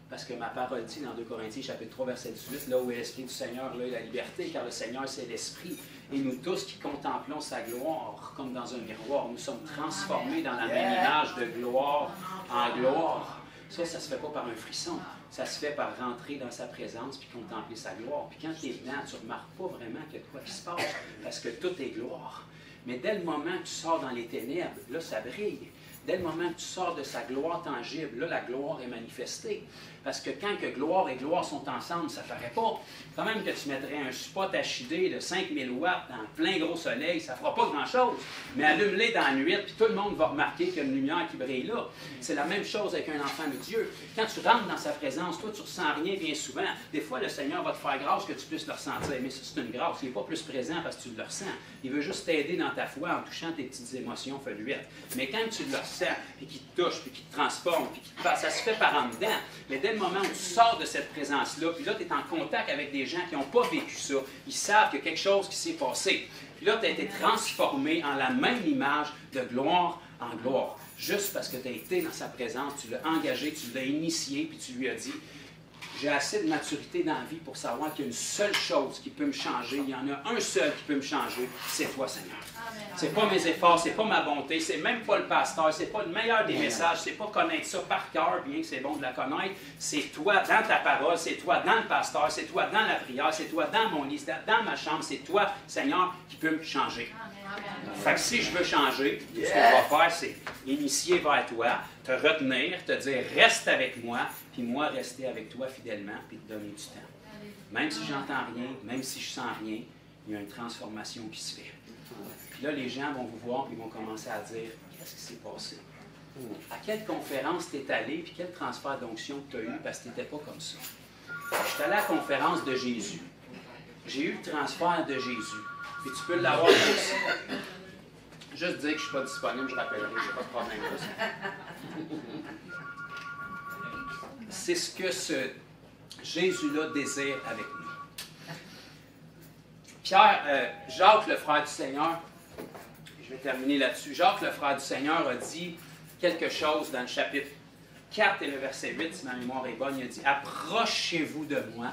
Parce que ma parole dit dans 2 Corinthiens, chapitre 3, verset 18, là où est l'Esprit du Seigneur, là est la liberté, car le Seigneur, c'est l'Esprit. Et nous tous qui contemplons sa gloire, comme dans un miroir, nous sommes transformés dans la même image de gloire en gloire. Ça ne se fait pas par un frisson. Ça se fait par rentrer dans sa présence puis contempler sa gloire. Puis quand tu es dedans, tu ne remarques pas vraiment qu'il y a quoi qui se passe, parce que tout est gloire. Mais dès le moment que tu sors dans les ténèbres, là, ça brille. Dès le moment que tu sors de sa gloire tangible, là, la gloire est manifestée. Parce que quand que gloire et gloire sont ensemble, ça ne paraît pas. Quand même que tu mettrais un spot HID de 5000 watts dans plein gros soleil, ça ne fera pas grand-chose. Mais allume-les dans la nuit, puis tout le monde va remarquer qu'il y a une lumière qui brille là. C'est la même chose avec un enfant de Dieu. Quand tu rentres dans sa présence, toi, tu ne ressens rien bien souvent. Des fois, le Seigneur va te faire grâce que tu puisses le ressentir. Mais ça, c'est une grâce. Il n'est pas plus présent parce que tu le ressens. Il veut juste t'aider dans ta foi en touchant tes petites émotions feluettes. Mais quand tu le ressens, puis qu'il te touche, puis qu'il te transforme, puis qu'il te passe, ça se fait par en dedans. Mais dès le moment où tu sors de cette présence-là, puis là, tu es en contact avec des gens qui n'ont pas vécu ça, ils savent qu'il y a quelque chose qui s'est passé. Puis là, tu as été transformé en la même image de gloire en gloire. Juste parce que tu as été dans sa présence, tu l'as engagé, tu l'as initié, puis tu lui as dit, j'ai assez de maturité dans la vie pour savoir qu'il y a une seule chose qui peut me changer. Il y en a un seul qui peut me changer, c'est toi, Seigneur. C'est pas mes efforts, c'est pas ma bonté, c'est même pas le pasteur, c'est pas le meilleur des messages, c'est pas connaître ça par cœur, bien que c'est bon de la connaître. C'est toi dans ta parole, c'est toi dans le pasteur, c'est toi dans la prière, c'est toi dans mon lit, dans ma chambre, c'est toi, Seigneur, qui peut me changer. Fait que si je veux changer, ce que je vais faire, c'est initier vers toi, te retenir, te dire reste avec moi, puis moi rester avec toi fidèlement, puis te donner du temps. Même si j'entends rien, même si je sens rien, il y a une transformation qui se fait. Puis là, les gens vont vous voir, puis ils vont commencer à dire qu'est-ce qui s'est passé? À quelle conférence tu es allé, puis quel transfert d'onction tu as eu, parce que tu n'étais pas comme ça. Je suis allé à la conférence de Jésus. J'ai eu le transfert de Jésus. Puis tu peux l'avoir aussi. Juste dire que je ne suis pas disponible, je rappellerai, je n'ai pas de problème avec ça. C'est ce que ce Jésus-là désire avec nous. Jacques, le frère du Seigneur, je vais terminer là-dessus. Jacques, le frère du Seigneur, a dit quelque chose dans le chapitre 4 et le verset 8, si ma mémoire est bonne. Il a dit « Approchez-vous de moi,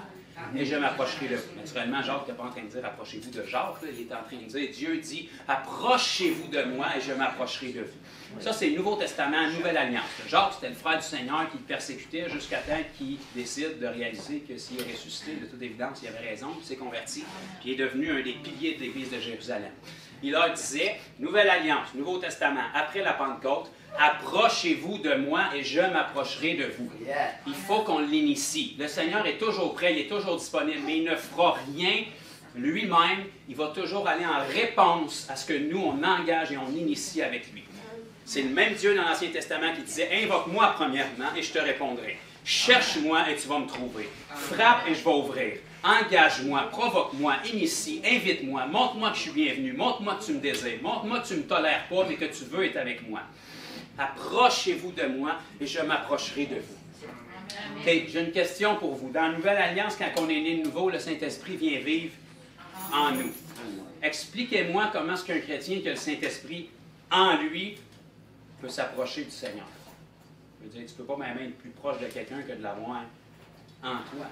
et je m'approcherai de vous. Naturellement, Jacques n'est pas en train de dire approchez-vous de Jacques, là. Il est en train de dire, Dieu dit, approchez-vous de moi et je m'approcherai de vous. Ça, c'est le Nouveau Testament, Nouvelle Alliance. Jacques, c'était le frère du Seigneur qui le persécutait jusqu'à temps qu'il décide de réaliser que s'il est ressuscité, de toute évidence, il avait raison, il s'est converti, puis il est devenu un des piliers de l'Église de Jérusalem. Il leur disait, Nouvelle Alliance, Nouveau Testament, après la Pentecôte, approchez-vous de moi et je m'approcherai de vous. Il faut qu'on l'initie. Le Seigneur est toujours prêt, il est toujours disponible, mais il ne fera rien lui-même. Il va toujours aller en réponse à ce que nous, on engage et on initie avec lui. C'est le même Dieu dans l'Ancien Testament qui disait, invoque-moi premièrement et je te répondrai. Cherche-moi et tu vas me trouver. Frappe et je vais ouvrir. Engage-moi, provoque-moi, initie, invite-moi, montre-moi que je suis bienvenu, montre-moi que tu me désires, montre-moi que tu ne me tolères pas, mais que tu veux être avec moi. Approchez-vous de moi et je m'approcherai de vous. Okay, j'ai une question pour vous. Dans la Nouvelle Alliance, quand on est né de nouveau, le Saint-Esprit vient vivre en nous. Expliquez-moi comment est-ce qu'un chrétien qui a le Saint-Esprit en lui peut s'approcher du Seigneur. Je veux dire, tu ne peux pas même être plus proche de quelqu'un que de l'avoir en toi.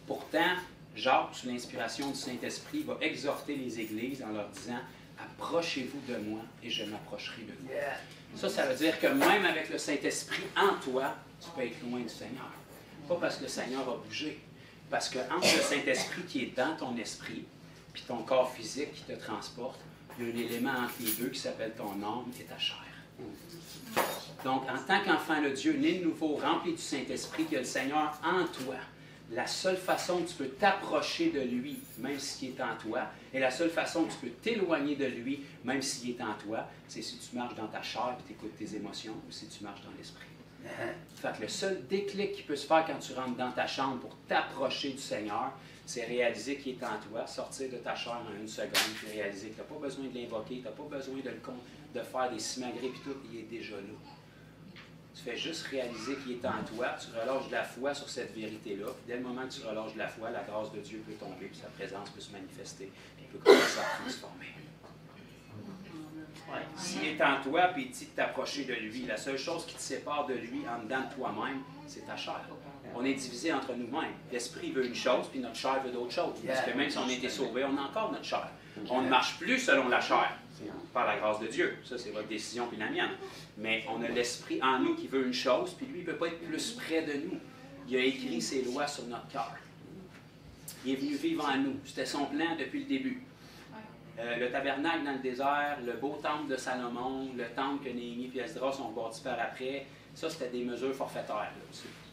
Pourtant, Jacques, sous l'inspiration du Saint-Esprit, va exhorter les églises en leur disant « Approchez-vous de moi et je m'approcherai de vous. » Ça veut dire que même avec le Saint-Esprit en toi, tu peux être loin du Seigneur. Pas parce que le Seigneur a bougé, parce que entre le Saint-Esprit qui est dans ton esprit, puis ton corps physique qui te transporte, il y a un élément entre les deux qui s'appelle ton âme et ta chair. Donc, en tant qu'enfant de Dieu, né de nouveau, rempli du Saint-Esprit, il y a le Seigneur en toi. La seule façon que tu peux t'approcher de lui, même s'il est en toi, et la seule façon que tu peux t'éloigner de lui, même s'il est en toi, c'est si tu marches dans ta chair et tu écoutes tes émotions, ou si tu marches dans l'esprit. Fait que le seul déclic qui peut se faire quand tu rentres dans ta chambre pour t'approcher du Seigneur, c'est réaliser qu'il est en toi, sortir de ta chair en une seconde, puis réaliser que tu n'as pas besoin de l'invoquer, tu n'as pas besoin de faire des simagrées, puis tout, il est déjà là. Tu fais juste réaliser qu'il est en toi, tu relâches de la foi sur cette vérité-là, puis dès le moment que tu relâches de la foi, la grâce de Dieu peut tomber, puis sa présence peut se manifester, puis il peut commencer à transformer. Ouais. S'il est en toi, puis il dit de t'approcher de lui, la seule chose qui te sépare de lui en dedans de toi-même, c'est ta chair. On est divisé entre nous-mêmes. L'esprit veut une chose, puis notre chair veut d'autres choses. Parce que même si on a été sauvé, on a encore notre chair. On ne marche plus selon la chair, par la grâce de Dieu. Ça, c'est votre décision, puis la mienne. Mais on a l'esprit en nous qui veut une chose, puis lui, il ne peut pas être plus près de nous. Il a écrit ses lois sur notre cœur. Il est venu vivre en nous. C'était son plan depuis le début. Le tabernacle dans le désert, le beau temple de Salomon, le temple que Néhémie et Esdras ont bâti par après, ça, c'était des mesures forfaitaires.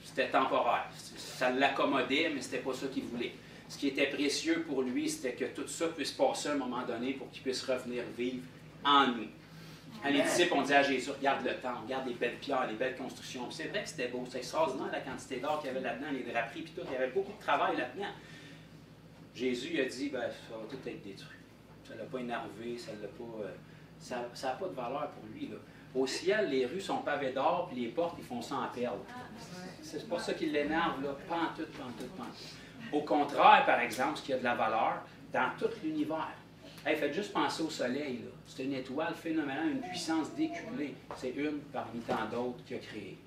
C'était temporaire. Ça l'accommodait, mais ce n'était pas ça qu'il voulait. Ce qui était précieux pour lui, c'était que tout ça puisse passer à un moment donné pour qu'il puisse revenir vivre en nous. Quand les disciples ont dit à Jésus, regarde le temple, regarde les belles pierres, les belles constructions. C'est vrai que c'était beau, c'est extraordinaire la quantité d'or qu'il y avait là-dedans, les draperies, puis tout. Il y avait beaucoup de travail là-dedans. Jésus a dit, ben, ça va tout être détruit. Ça ne l'a pas énervé, ça n'a pas, pas de valeur pour lui. Là. Au ciel, les rues sont pavées d'or, puis les portes, ils font ça en perles. C'est pas ça qui l'énerve, là. Pas en tout. Au contraire, par exemple, ce qui a de la valeur, dans tout l'univers. Hey, faites juste penser au soleil. C'est une étoile phénoménale, une puissance décuplée. C'est une parmi tant d'autres qu'il a créée.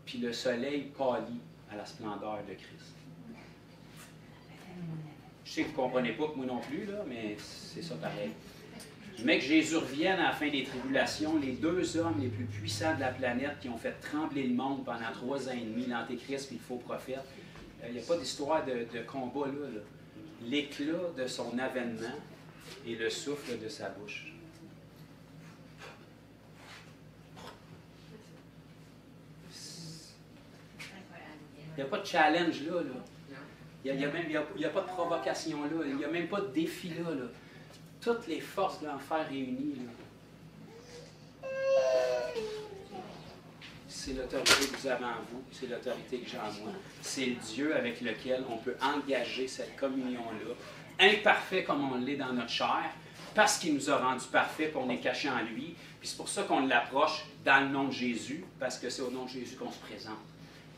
Puis le soleil pâlit à la splendeur de Christ. Je sais que vous ne comprenez pas que moi non plus, là, mais c'est ça pareil. Mais que Jésus revienne à la fin des tribulations, les deux hommes les plus puissants de la planète qui ont fait trembler le monde pendant 3 ans et demi, l'Antéchrist et le faux prophète, il n'y a pas d'histoire de combat là. L'éclat de son avènement et le souffle de sa bouche. Il n'y a pas de challenge là. Il n'y a pas de provocation là. Il n'y a même pas de défi là. Toutes les forces de l'enfer réunies. Là. C'est l'autorité que vous avez en vous, c'est l'autorité que j'ai en moi. C'est le Dieu avec lequel on peut engager cette communion-là, imparfait comme on l'est dans notre chair, parce qu'il nous a rendus parfaits, puis on est caché en lui. Puis c'est pour ça qu'on l'approche dans le nom de Jésus, parce que c'est au nom de Jésus qu'on se présente.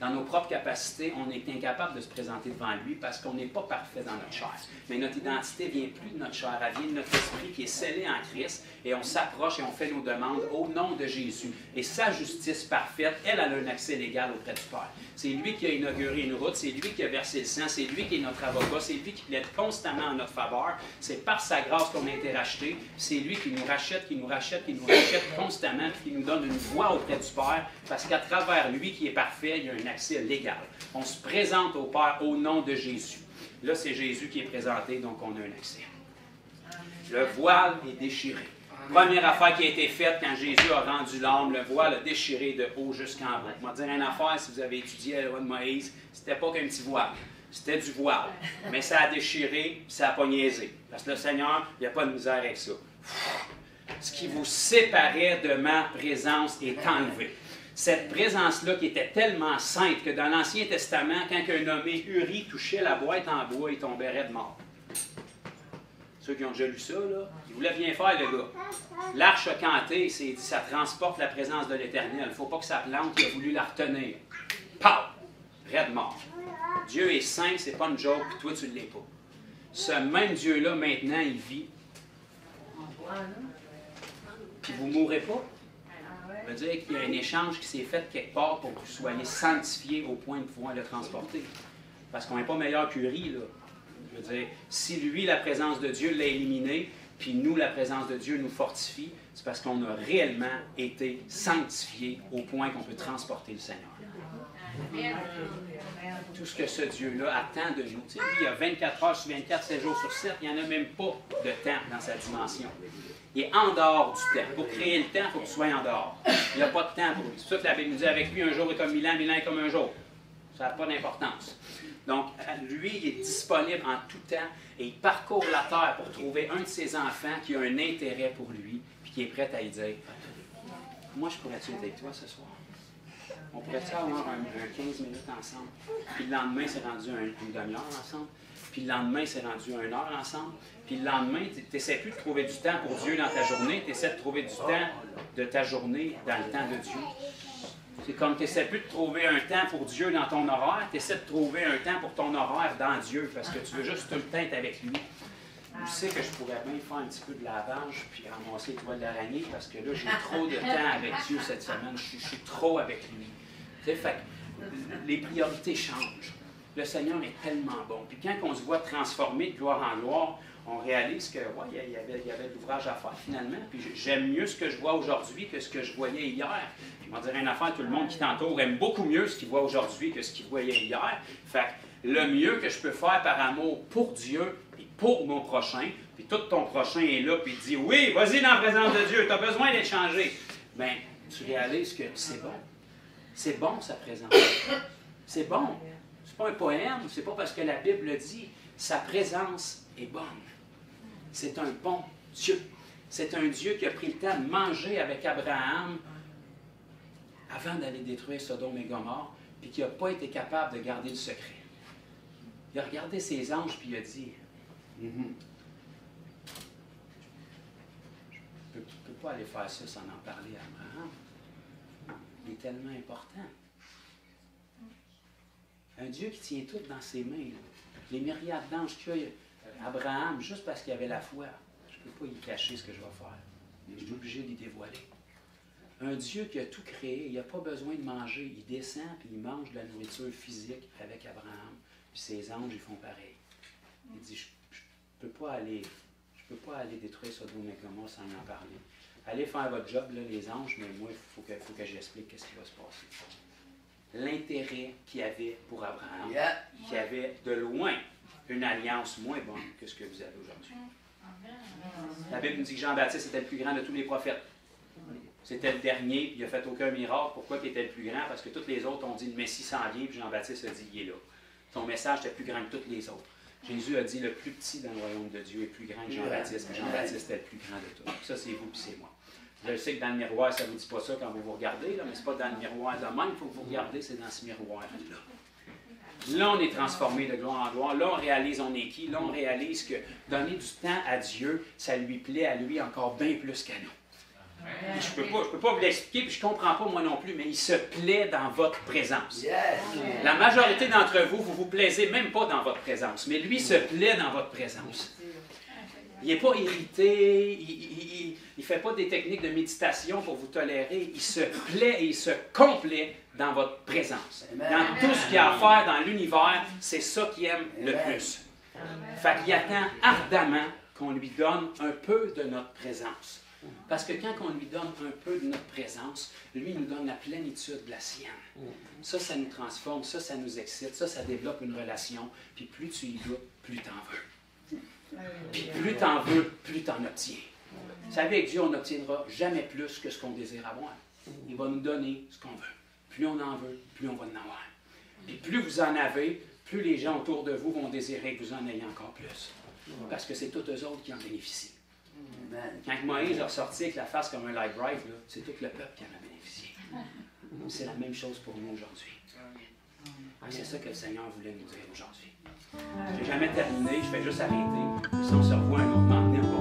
Dans nos propres capacités, on est incapable de se présenter devant lui parce qu'on n'est pas parfait dans notre chair. Mais notre identité vient plus de notre chair, elle vient de notre esprit qui est scellé en Christ et on s'approche et on fait nos demandes au nom de Jésus. Et sa justice parfaite, elle a un accès légal auprès du Père. C'est lui qui a inauguré une route, c'est lui qui a versé le sang, c'est lui qui est notre avocat, c'est lui qui plaide constamment en notre faveur. C'est par sa grâce qu'on a été racheté. C'est lui qui nous rachète, qui nous rachète, qui nous rachète constamment, puis qui nous donne une voix auprès du Père, parce qu'à travers lui qui est parfait, il y a un accès légal. On se présente au Père au nom de Jésus. Là, c'est Jésus qui est présenté, donc on a un accès. Le voile est déchiré. Première affaire qui a été faite quand Jésus a rendu l'âme, le voile a déchiré de haut jusqu'en bas. Je vais dire une affaire, si vous avez étudié la loi de Moïse, c'était pas qu'un petit voile. C'était du voile. Mais ça a déchiré, ça n'a pas niaisé. Parce que le Seigneur, il n'y a pas de misère avec ça. Ce qui vous séparait de ma présence est enlevé. Cette présence-là qui était tellement sainte que dans l'Ancien Testament, quand un nommé Uri touchait la boîte en bois, il tomberait raide mort. Ceux qui ont déjà lu ça, là, ils voulaient bien faire, le gars. L'arche a canté, il s'est dit, ça transporte la présence de l'Éternel. Il ne faut pas que ça plante, il a voulu la retenir. Pow! Raide mort. Dieu est saint, c'est pas une joke, puis toi, tu ne l'es pas. Ce même Dieu-là, maintenant, il vit. Puis vous ne mourrez pas. Ça veut dire qu'il y a un échange qui s'est fait quelque part pour que vous soyez sanctifiés au point de pouvoir le transporter. Parce qu'on n'est pas meilleur qu'Uri, là. Je veux dire, si lui, la présence de Dieu l'a éliminé, puis nous, la présence de Dieu nous fortifie, c'est parce qu'on a réellement été sanctifiés au point qu'on peut transporter le Seigneur. Tout ce que ce Dieu-là attend de nous. Tu sais, lui, il y a 24 heures sur 24, 7 jours sur 7, il n'y en a même pas de temps dans sa dimension. Il est en dehors du temps. Pour créer le temps, il faut que tu sois en dehors. Il n'y a pas de temps pour lui. C'est pour ça que la Bible nous dit avec lui, un jour est comme 1000 ans est comme un jour. Ça n'a pas d'importance. Donc, lui, il est disponible en tout temps et il parcourt la terre pour trouver un de ses enfants qui a un intérêt pour lui puis qui est prêt à lui dire « Moi, je pourrais-tu être avec toi ce soir? On pourrait-tu avoir un 15 minutes ensemble? » Puis le lendemain, c'est rendu une demi-heure ensemble. Puis le lendemain, c'est rendu 1 heure ensemble. Puis le lendemain, tu n'essaies plus de trouver du temps pour Dieu dans ta journée, tu essaies de trouver du temps de ta journée dans le temps de Dieu. C'est comme tu n'essaies plus de trouver un temps pour Dieu dans ton horaire, tu essaies de trouver un temps pour ton horaire dans Dieu, parce que tu veux juste tout le temps être avec lui. Je sais que je pourrais bien faire un petit peu de lavage, puis ramasser les toiles d'araignée, parce que là, j'ai trop de temps avec Dieu cette semaine, je suis trop avec lui. Tu sais, fait que les priorités changent. Le Seigneur est tellement bon. Puis quand on se voit transformer de gloire en gloire, on réalise que ouais, il y avait de l'ouvrage à faire finalement. Puis j'aime mieux ce que je vois aujourd'hui que ce que je voyais hier. Puis on va dire une affaire, tout le monde qui t'entoure aime beaucoup mieux ce qu'il voit aujourd'hui que ce qu'il voyait hier. Fait que le mieux que je peux faire par amour pour Dieu et pour mon prochain, puis tout ton prochain est là, puis il dit oui, vas-y dans la présence de Dieu, tu as besoin d'être changé. Bien, tu réalises que c'est bon. C'est bon sa présence. C'est bon. C'est pas un poème, c'est pas parce que la Bible le dit. Sa présence est bonne. C'est un bon Dieu. C'est un Dieu qui a pris le temps de manger avec Abraham avant d'aller détruire Sodome et Gomorrhe, puis qui n'a pas été capable de garder le secret. Il a regardé ses anges, puis il a dit, je ne peux pas aller faire ça sans en parler à Abraham. Il est tellement important. Un Dieu qui tient tout dans ses mains. Là. Les myriades d'anges qu'il y a, Abraham, juste parce qu'il avait la foi, je ne peux pas y cacher ce que je vais faire. Je suis obligé d'y dévoiler. Un Dieu qui a tout créé, il n'a pas besoin de manger. Il descend et il mange de la nourriture physique avec Abraham. Puis ses anges, ils font pareil. Il dit, je ne peux pas aller détruire Sodome et Gomorrhe sans y en parler. Allez faire votre job, là, les anges, mais moi, il faut que j'explique ce qui va se passer. L'intérêt qu'il y avait pour Abraham, qui avait de loin une alliance moins bonne que ce que vous avez aujourd'hui. La Bible nous dit que Jean-Baptiste était le plus grand de tous les prophètes. C'était le dernier, il n'a fait aucun miracle. Pourquoi il était le plus grand? Parce que tous les autres ont dit le Messie s'en vient, puis Jean-Baptiste a dit il est là. Son message était plus grand que tous les autres. Jésus a dit le plus petit dans le royaume de Dieu est plus grand que Jean-Baptiste, puis Jean-Baptiste est le plus grand de tous. Ça, c'est vous, puis c'est moi. Je sais que dans le miroir, ça ne vous dit pas ça quand vous vous regardez, là, mais ce n'est pas dans le miroir de même, il faut que vous regardez, c'est dans ce miroir-là. Là, on est transformé de gloire en gloire. Là, on réalise on est qui. Là, on réalise que donner du temps à Dieu, ça lui plaît à lui encore bien plus qu'à nous. Je ne peux pas vous l'expliquer, puis je ne comprends pas moi non plus, mais il se plaît dans votre présence. La majorité d'entre vous, vous ne vous plaisez même pas dans votre présence, mais lui se plaît dans votre présence. Il n'est pas irrité, il ne fait pas des techniques de méditation pour vous tolérer, il se plaît et il se complaît dans votre présence. Dans tout ce qu'il y a à faire dans l'univers, c'est ça qu'il aime le plus. Fait qu'il attend ardemment qu'on lui donne un peu de notre présence. Parce que quand on lui donne un peu de notre présence, lui il nous donne la plénitude de la sienne. Ça nous transforme, ça nous excite, ça développe une relation. Puis plus tu y goûtes, plus tu en veux. Puis plus tu en veux, plus tu en obtiens. Vous savez, avec Dieu, on n'obtiendra jamais plus que ce qu'on désire avoir. Il va nous donner ce qu'on veut. Plus on en veut, plus on va en avoir. Puis plus vous en avez, plus les gens autour de vous vont désirer que vous en ayez encore plus. Parce que c'est tous eux autres qui en bénéficient. Quand Moïse a ressorti avec la face comme un light drive, c'est tout le peuple qui en a bénéficié. C'est la même chose pour nous aujourd'hui. C'est ça que le Seigneur voulait nous dire aujourd'hui. Je n'ai jamais terminé, je vais juste arrêter. Si on se revoit un autre moment,